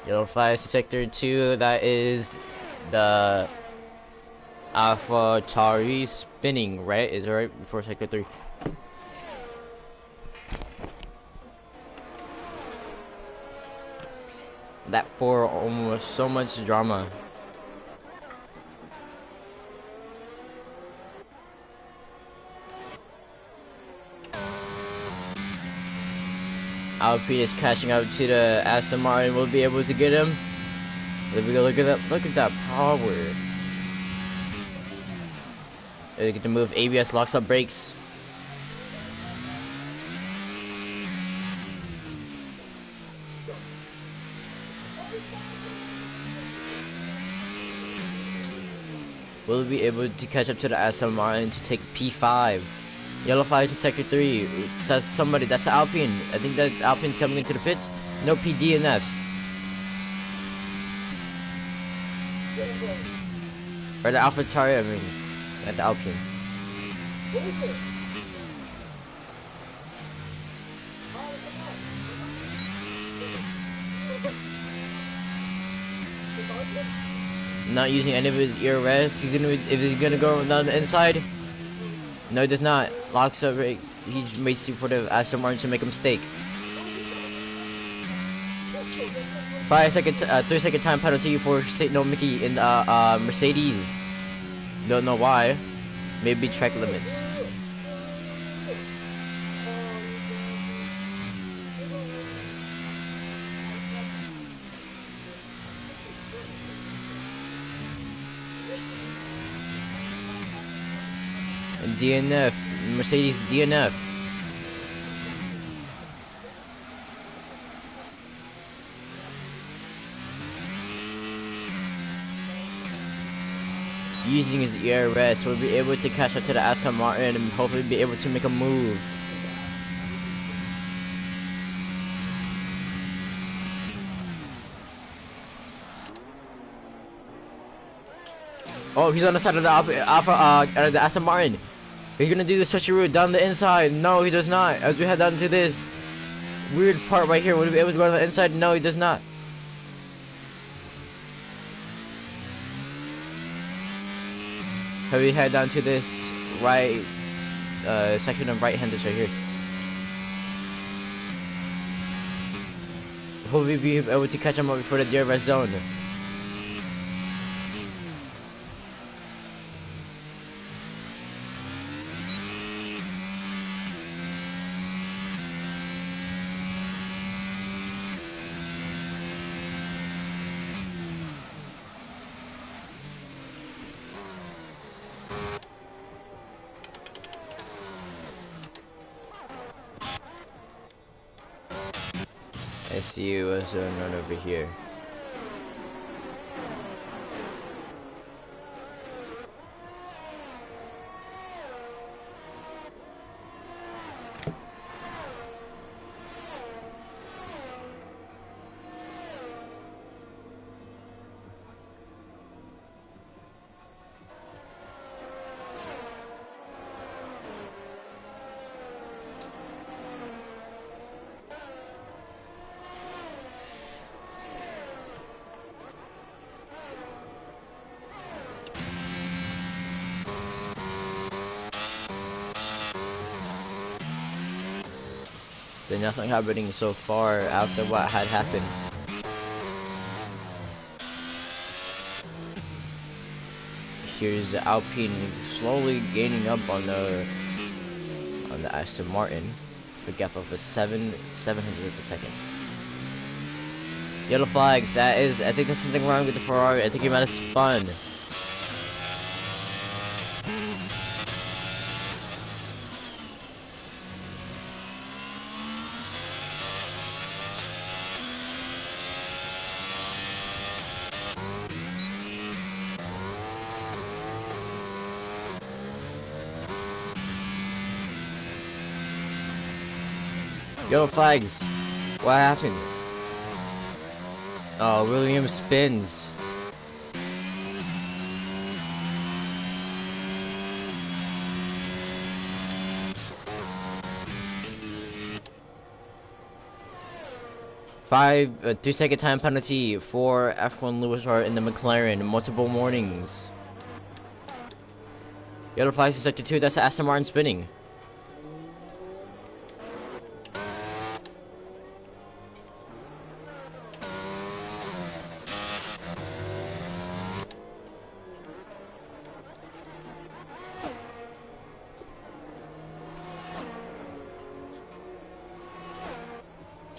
Yellow flags in sector 2, that is the AlphaTauri spinning, right? Is it right before sector 3? That for almost so much drama. Alpine is catching up to the Aston Martin. We'll be able to get him. There we go. Look at that! Look at that power. We get to move. ABS locks up brakes. We'll be able to catch up to the Aston Martin to take P5. Yellow flags in sector 3. Says somebody. That's the Alpine. I think that Alpine's coming into the pits. No PD and Fs. Or the AlphaTauri, I mean. Not the Alpine. Not using any of his ear rests. If he's gonna go down the inside. No, he does not. Locks up brakes. He waits for the Aston Martin to make a mistake. 3-second time penalty for no Mickey in the Mercedes. Don't know why. Maybe track limits. And DNF, Mercedes DNF. Using his ERS, we'll be able to catch up to the Aston Martin and hopefully be able to make a move. Oh, he's on the side of the the Aston Martin. He's gonna do the switcheroo down the inside. No, he does not. As we head down to this weird part right here, will he be able to go on the inside? No, he does not. Have we head down to this right section of right-handers right here. Will we be able to catch him up before the DRS zone? I see you as a run over here. There's nothing happening so far after what had happened. Here's Alpine slowly gaining up on the Aston Martin, a gap of a 700th of a second. Yellow flags. That is, I think there's something wrong with the Ferrari. I think he might have spun. Yellow flags. What happened? Oh, Williams spins. Five, 3-second time penalty for F1 Lewis Hart in the McLaren. Multiple warnings. Yellow flags is sector 2. That's Aston Martin spinning.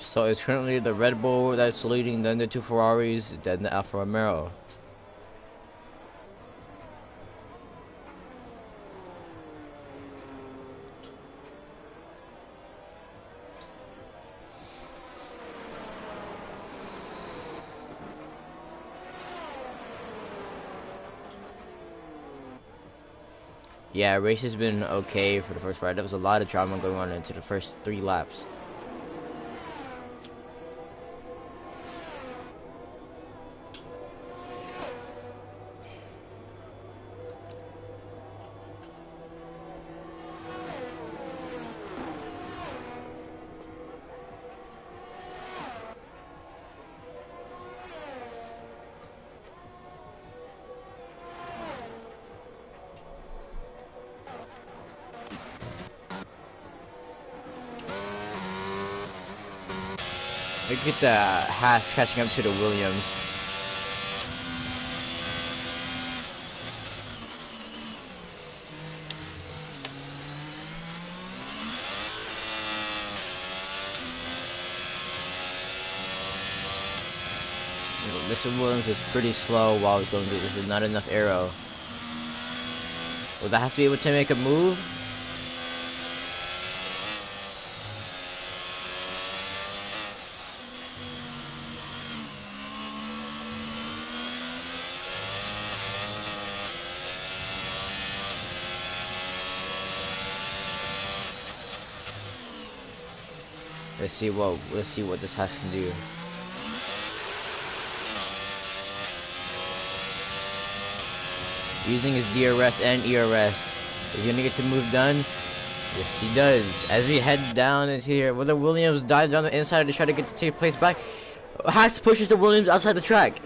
So it's currently the Red Bull that's leading, then the two Ferraris, then the Alfa Romeo. Yeah, race has been okay for the first part. There was a lot of drama going on into the first 3 laps. Look at the Haas catching up to the Williams. Mr. Williams is pretty slow while he's going through this. There's not enough aero. Well, that has to be able to make a move. Let's see what this Haas can do. Using his DRS and ERS. Is he gonna get the move done? Yes, he does. As we head down into here, whether Williams dives down the inside to try to get the take place back. Haas pushes the Williams outside the track.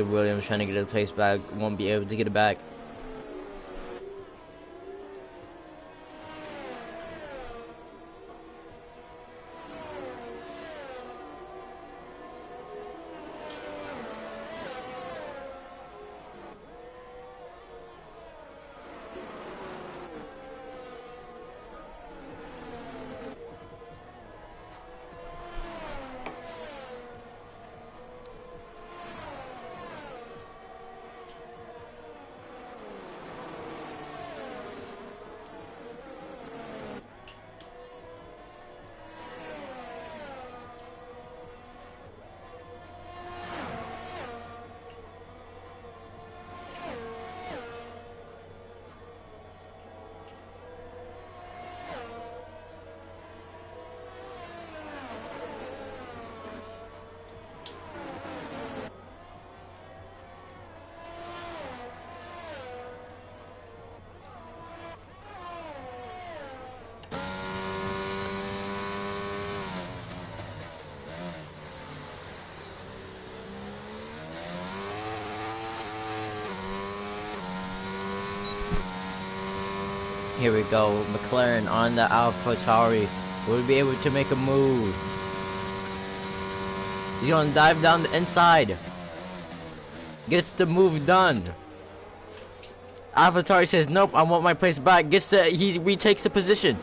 Here's a Williams trying to get the place back. Won't be able to get it back. Here we go. McLaren on the AlphaTauri. Will be able to make a move. He's gonna dive down the inside. Gets the move done. AlphaTauri says, nope, I want my place back. He retakes the position.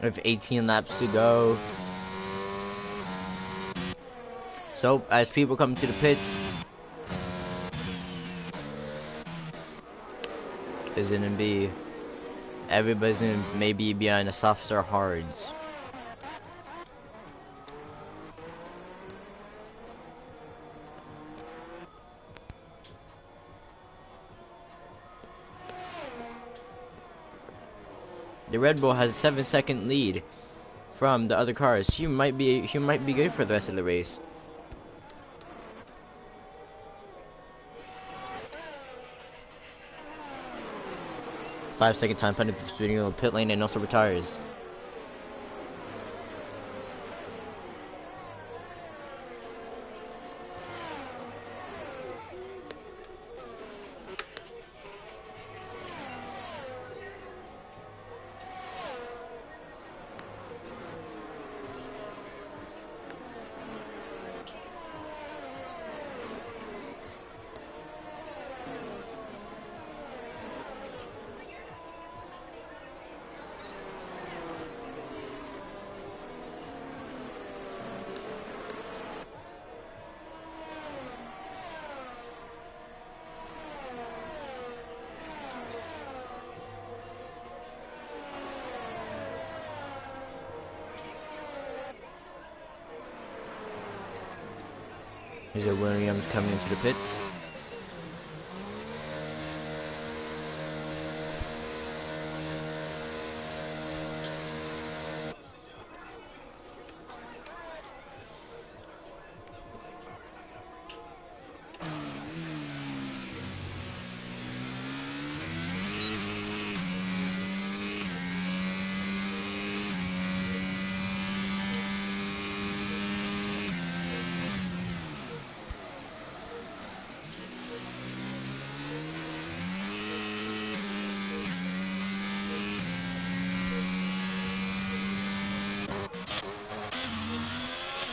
With 18 laps to go. So, as people come to the pits, is gonna be everybody's gonna maybe behind the softs or hards. The Red Bull has a 7-second lead from the other cars. He might be good for the rest of the race. Five-second time penalty for speeding in the pit lane and also retires. Here's a Williams coming into the pits.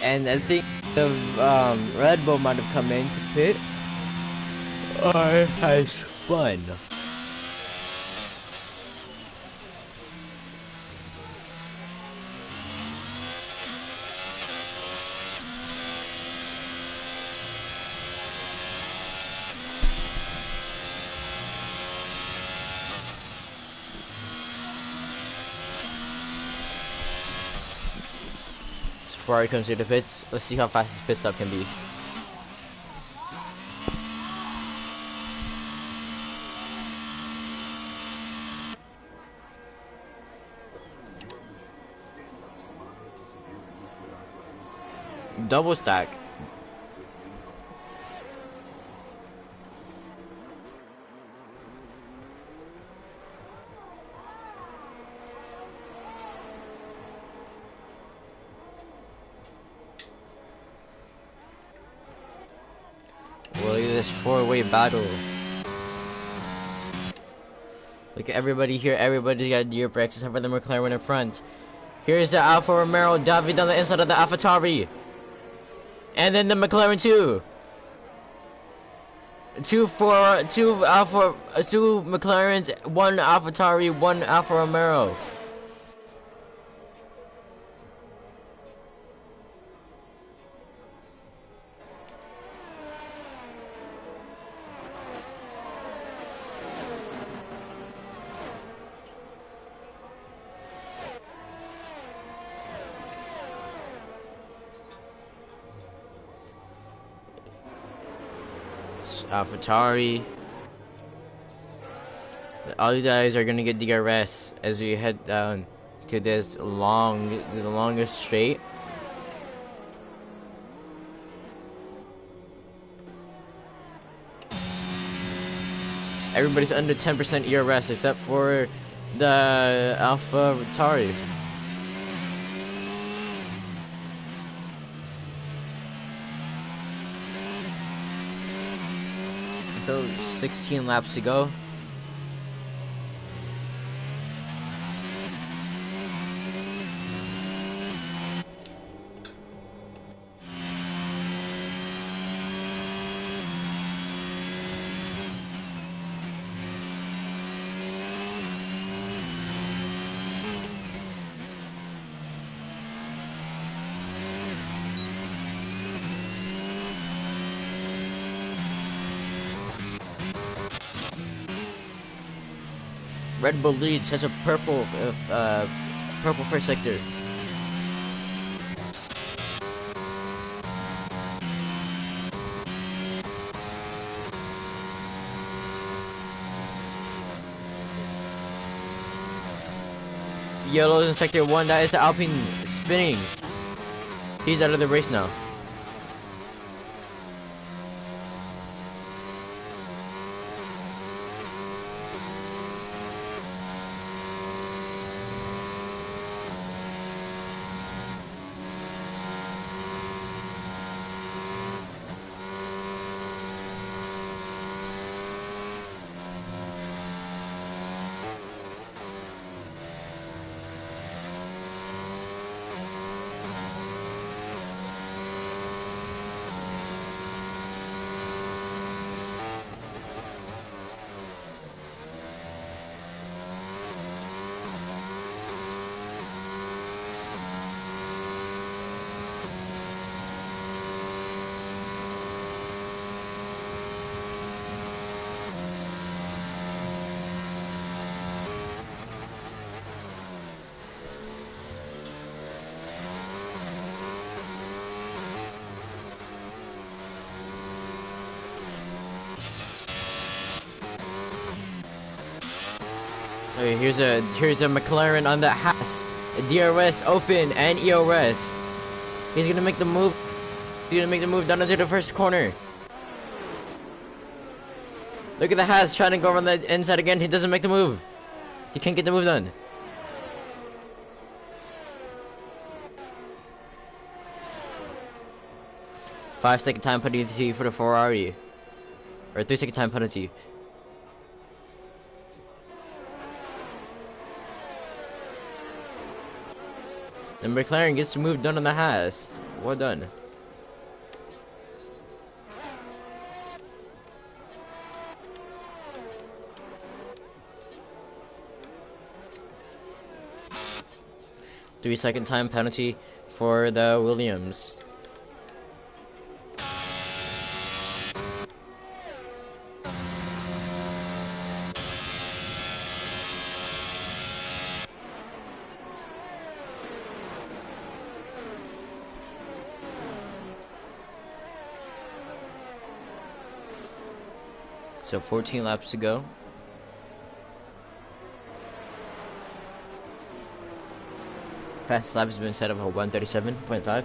And I think the Red Bull might have come into pit or has spun. Ferrari comes to the pits. Let's see how fast his pit stop can be. double stack. Well, look at this four-way battle. Look at everybody here. Everybody's got gear brakes except for the McLaren in front. Here's the Alfa Romeo David on the inside of the AlphaTauri. And then the McLaren 2. Two McLarens, one AlphaTauri, one Alfa Romeo. AlphaTauri. All you guys are gonna get DRS as we head down to this the longest straight. Everybody's under 10% ERS except for the AlphaTauri. So 16 laps to go. Red Bull leads, has a purple first sector. Yellow's in sector 1, that is Alpine spinning. He's out of the race now. Okay, here's a McLaren on the Haas, DRS open and EOS. He's gonna make the move. He's gonna make the move down into the first corner. Look at the Haas trying to go around the inside again. He doesn't make the move. He can't get the move done. Five-second time penalty for the Ferrari, or 3-second time penalty. And McLaren gets the move done on the Haas. Well done. Three-second time penalty for the Williams. So 14 laps to go. Fastest lap has been set up at 1:37.5.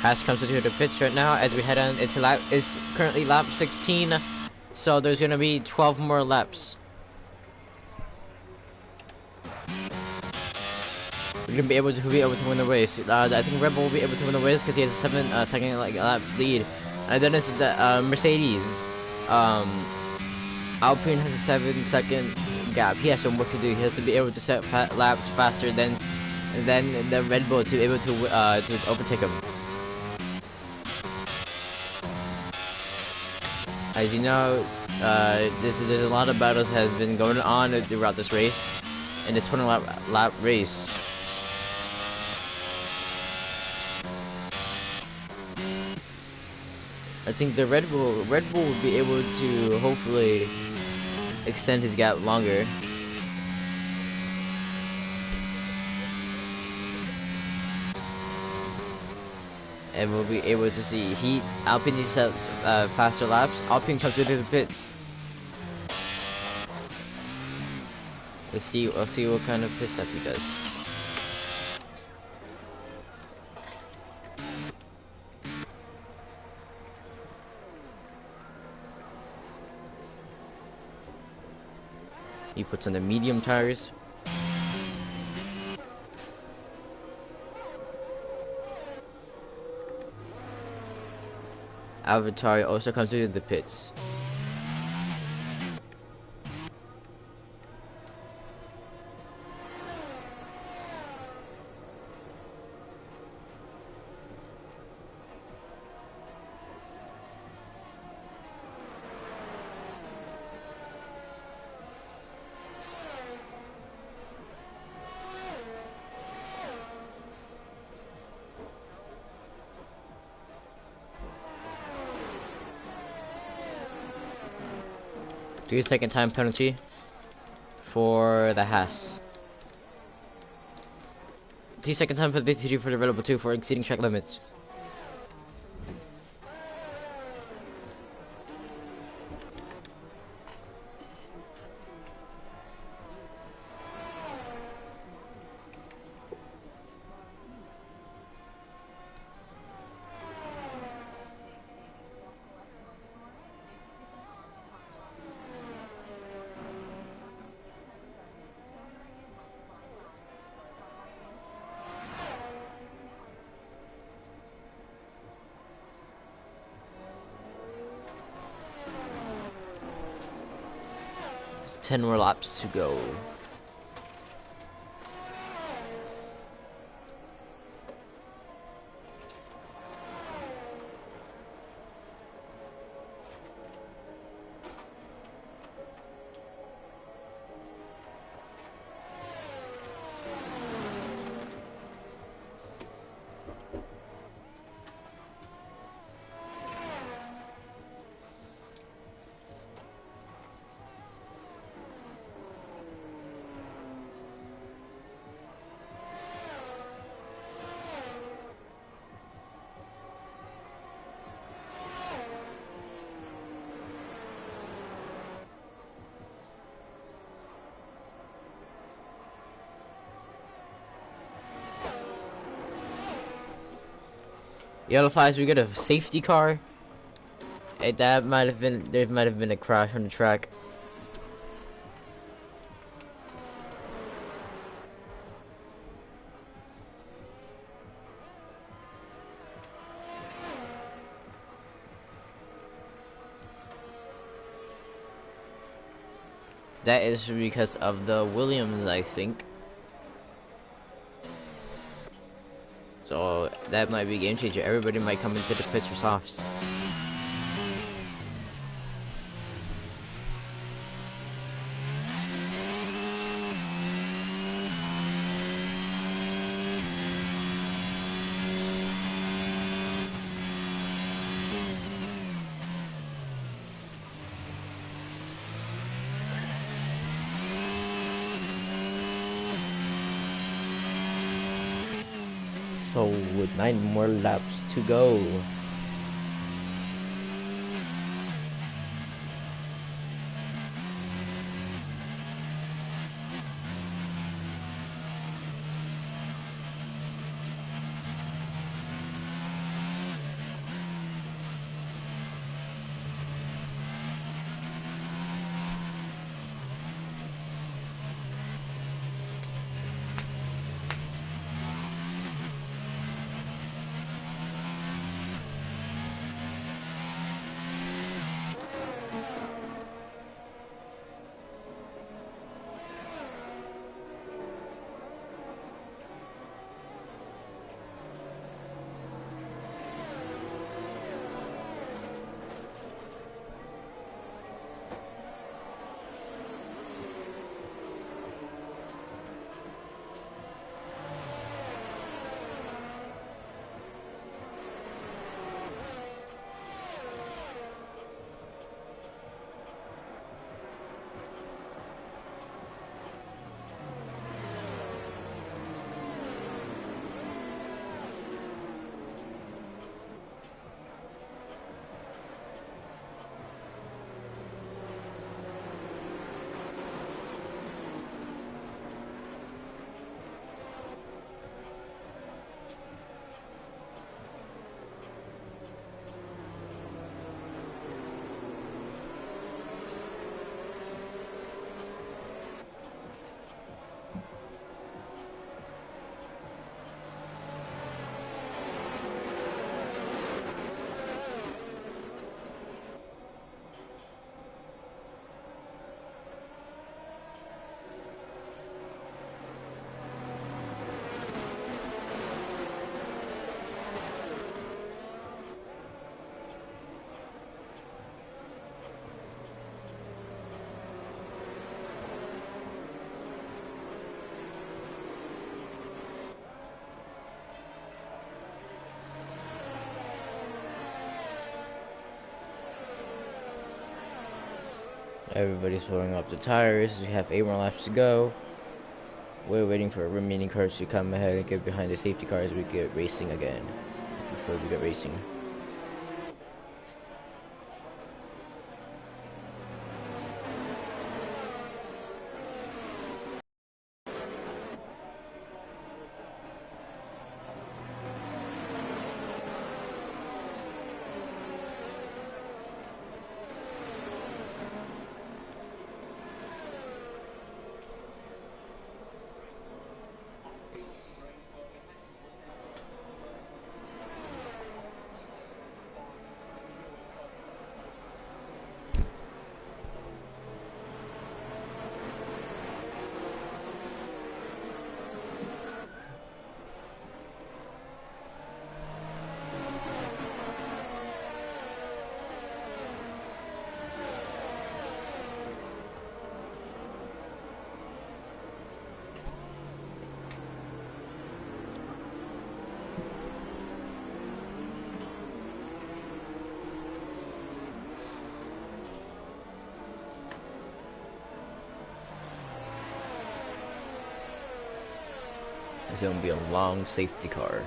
Haas comes into the pits right now as we head on into lap. It's currently lap 16, so there's gonna be 12 more laps. We're gonna be able to win the race. I think Red Bull will be able to win the race because he has a 7 second lap lead, and then it's the Mercedes. Alpine has a 7 second gap. He has some work to do. He has to be able to set laps faster than the Red Bull to be able to overtake him. As you know, there's a lot of battles that have been going on throughout this race, in this 20 lap race. I think the Red Bull will be able to hopefully extend his gap longer. And we'll be able to see Alpine needs to set faster laps. Alpine comes into the pits. Let's see what kind of pit stop he does. He puts on the medium tires. Avatar also comes into the pits. Second time penalty for the Haas. 3 second time penalty for the Red Bull 2 for exceeding track limits. Ten more laps to go. Yellow flags, we get a safety car. Hey, there might have been a crash on the track. That is because of the Williams, I think. So that might be a game changer. Everybody might come into the pits for softs. So with 9 more laps to go. Everybody's filling up the tires. We have 8 more laps to go. We're waiting for remaining cars to come ahead and get behind the safety cars. We get racing again. Before we get racing. It's gonna be a long safety car.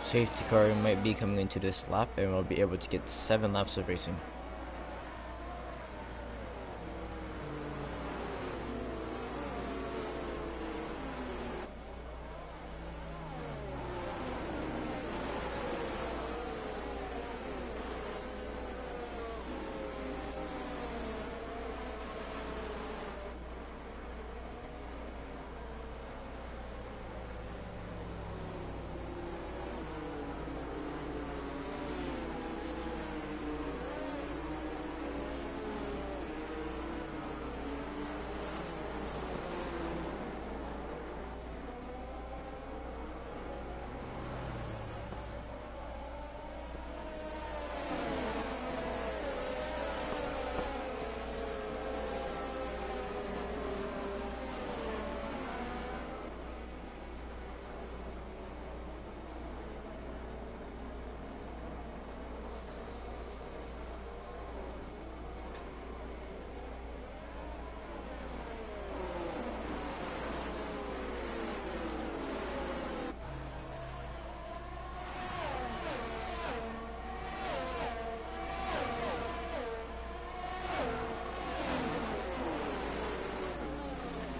Safety car might be coming into this lap and we'll be able to get 7 laps of racing.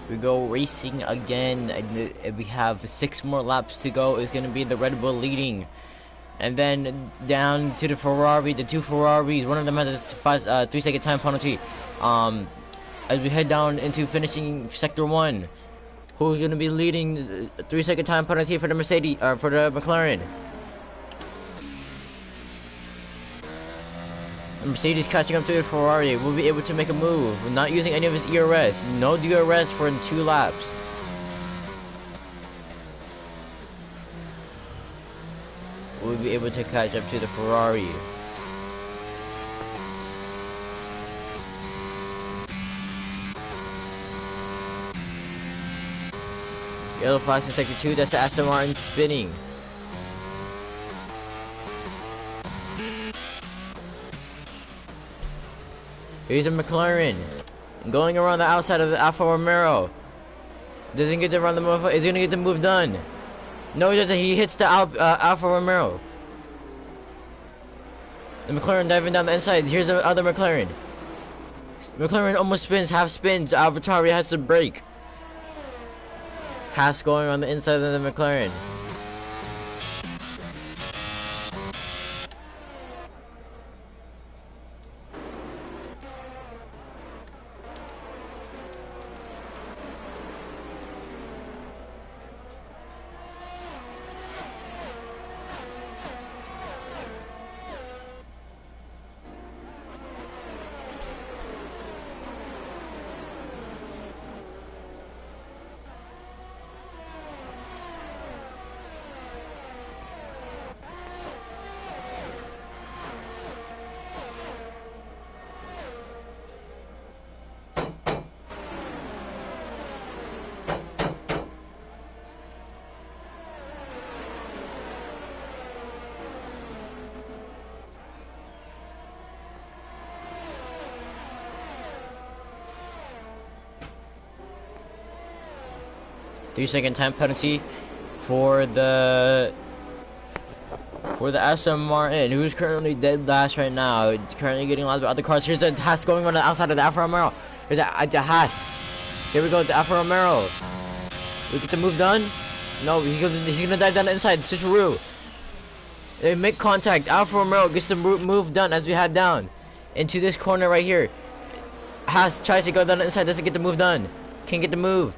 We go racing again, and we have 6 more laps to go. It's gonna be the Red Bull leading, and then down to the Ferrari, the 2 Ferraris. One of them has a 3-second time penalty. As we head down into finishing sector 1, who's gonna be leading? 3-second time penalty for the Mercedes, or for the McLaren. Mercedes catching up to the Ferrari will be able to make a move, not using any of his ERS. No DRS for 2 laps. We'll be able to catch up to the Ferrari. Yellow flags in sector 2, that's the Aston Martin spinning. Here's a McLaren going around the outside of the Alfa Romeo. Doesn't get to run the move. Is he gonna get the move done? No, he doesn't. He hits the Alfa Romeo. The McLaren diving down the inside. Here's the other McLaren. McLaren almost spins, half spins. AlphaTauri has to brake. Haas going on the inside of the McLaren. 3-second time penalty for the Aston Martin, who's currently dead last right now. Currently getting a lot of other cars. Here's the Haas going on the outside of the Alfa Romeo. Here's the Haas. Here we go, the Alfa Romeo. We get the move done. No, he's gonna dive down the inside. Switcheroo. They make contact. Alfa Romeo gets the move done as we head down into this corner right here. Haas tries to go down the inside, doesn't get the move done. Can't get the move.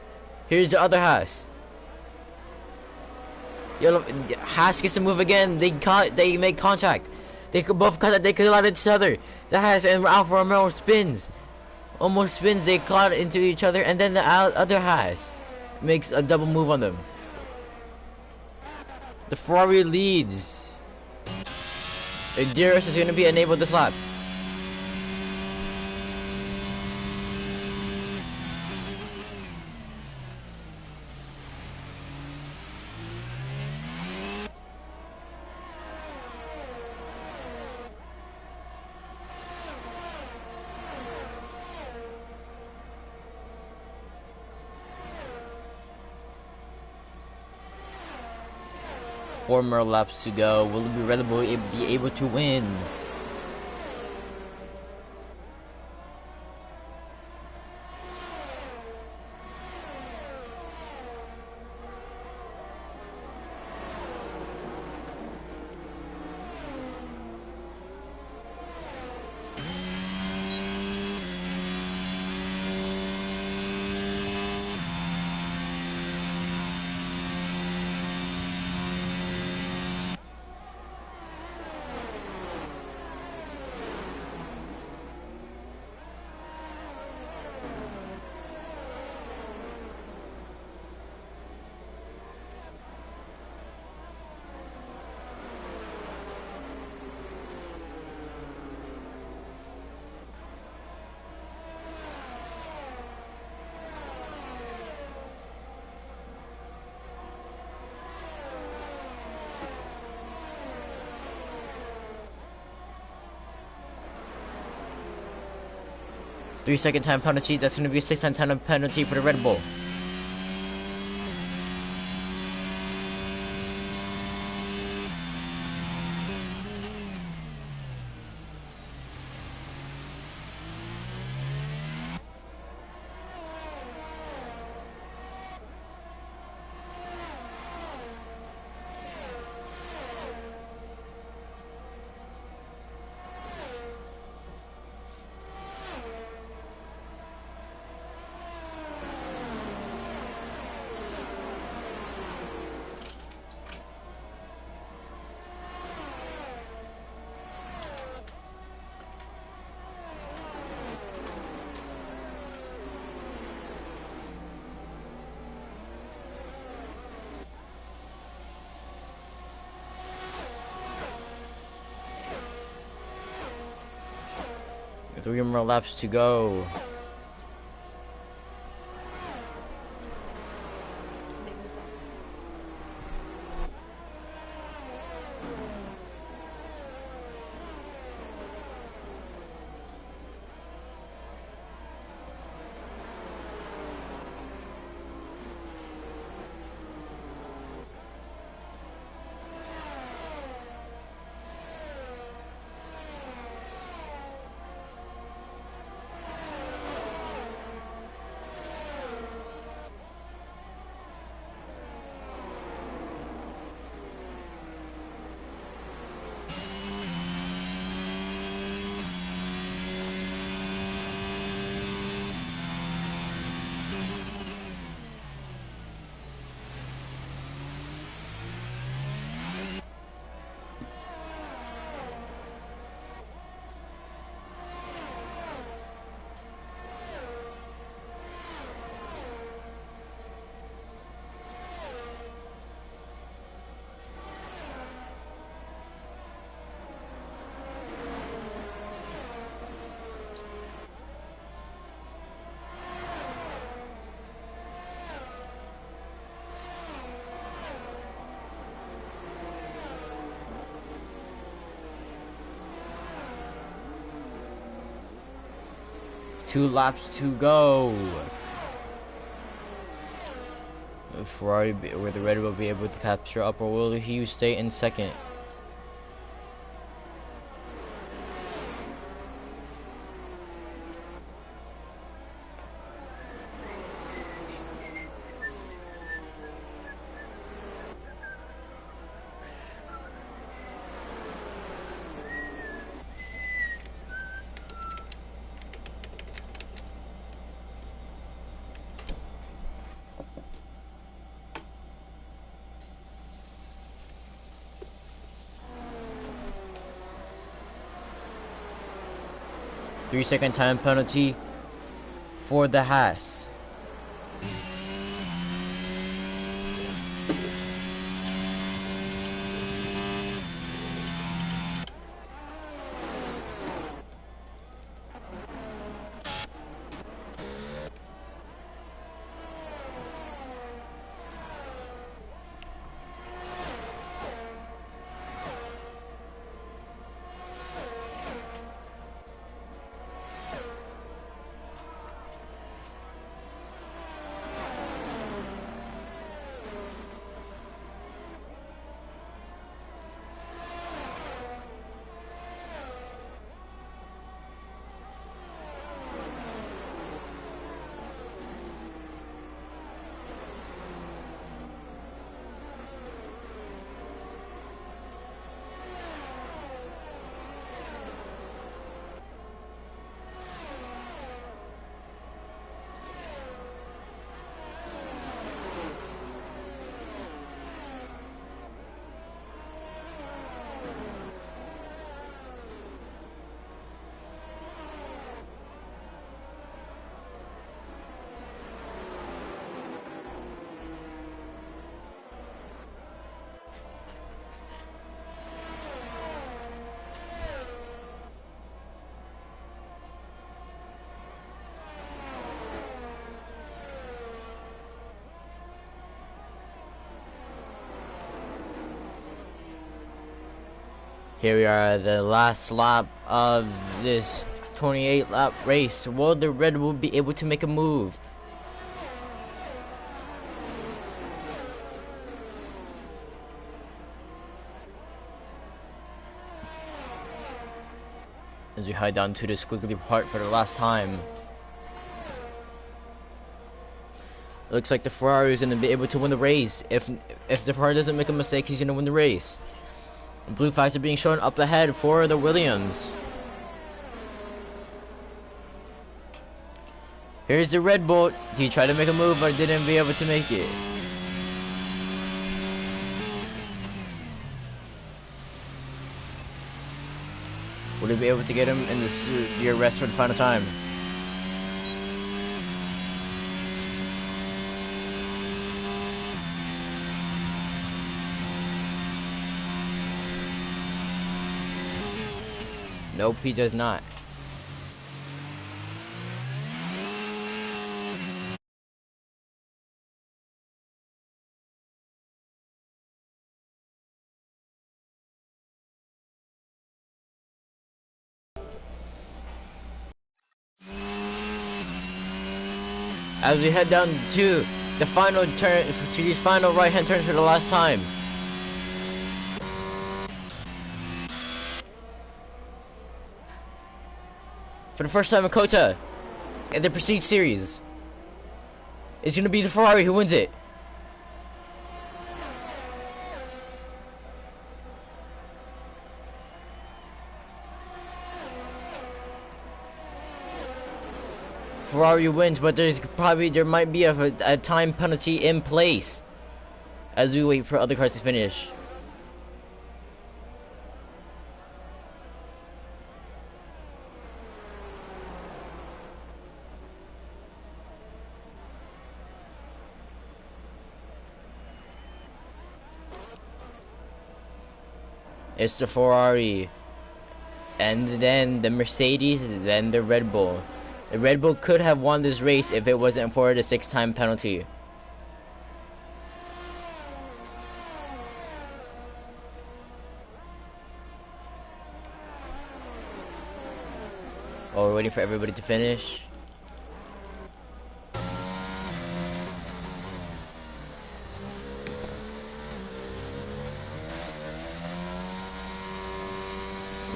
Here's the other Haas. Haas gets the move again. They make contact. They could both contact. They collide each other. The Haas and Alfa Romeo spins. Almost spins. They collide into each other, and then the other Haas makes a double move on them. The Ferrari leads. DRS is going to be enabled this lap. Four more laps to go. Will Red Bull be able to win? Three-second time penalty. That's going to be a 6-second time penalty for the Red Bull. 3 more laps to go. Two laps to go. Ferrari or the Red will be able to capture up, or will he stay in second? Three-second time penalty for the Haas. Here we are, the last lap of this 28 lap race. Will the Red Bull be able to make a move? As we head down to the squiggly part for the last time. It looks like the Ferrari is going to be able to win the race. If the Ferrari doesn't make a mistake, he's going to win the race. Blue flags are being shown up ahead for the Williams. Here's the Red Bull. He tried to make a move but didn't be able to make it. Will he be able to get him in the arrest for the final time? Nope, he does not. as we head down to the final turn, to these final right-hand turns for the last time. For the first time in COTA, in the Prestige Series, it's gonna be the Ferrari who wins it. Ferrari wins, but there might be a time penalty in place as we wait for other cars to finish. It's the Ferrari, and then the Mercedes, then the Red Bull. The Red Bull could have won this race if it wasn't for the 6-time penalty. Oh, we're waiting for everybody to finish.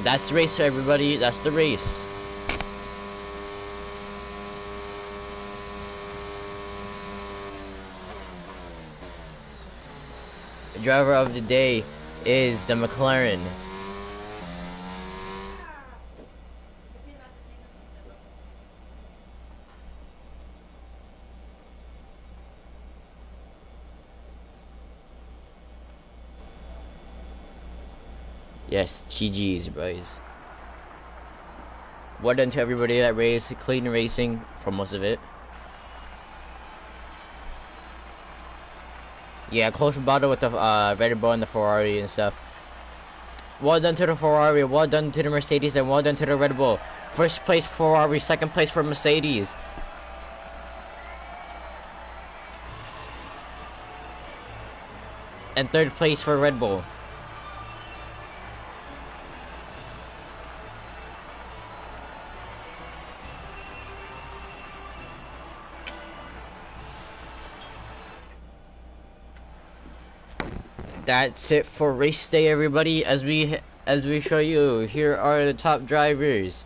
That's the race, everybody. That's the race. The driver of the day is the McLaren. Yes, GG's, boys. Well done to everybody that raced. Clean racing for most of it. Yeah, close battle with the Red Bull and the Ferrari and stuff. Well done to the Ferrari, well done to the Mercedes, and well done to the Red Bull. First place Ferrari, second place for Mercedes. And third place for Red Bull. That's it for race day, everybody. As we show you, here are the top drivers: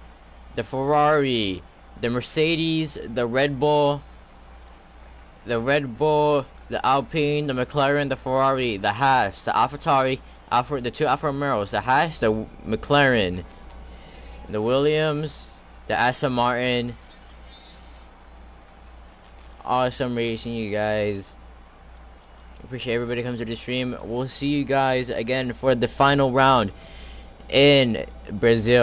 the Ferrari, the Mercedes, the Red Bull, the Alpine, the McLaren, the Ferrari, the Haas, the AlphaTauri, the two Alfa Romeos, the Haas, the McLaren, the Williams, the Aston Martin. Awesome racing, you guys. Appreciate everybody coming to the stream. We'll see you guys again for the final round in Brazil.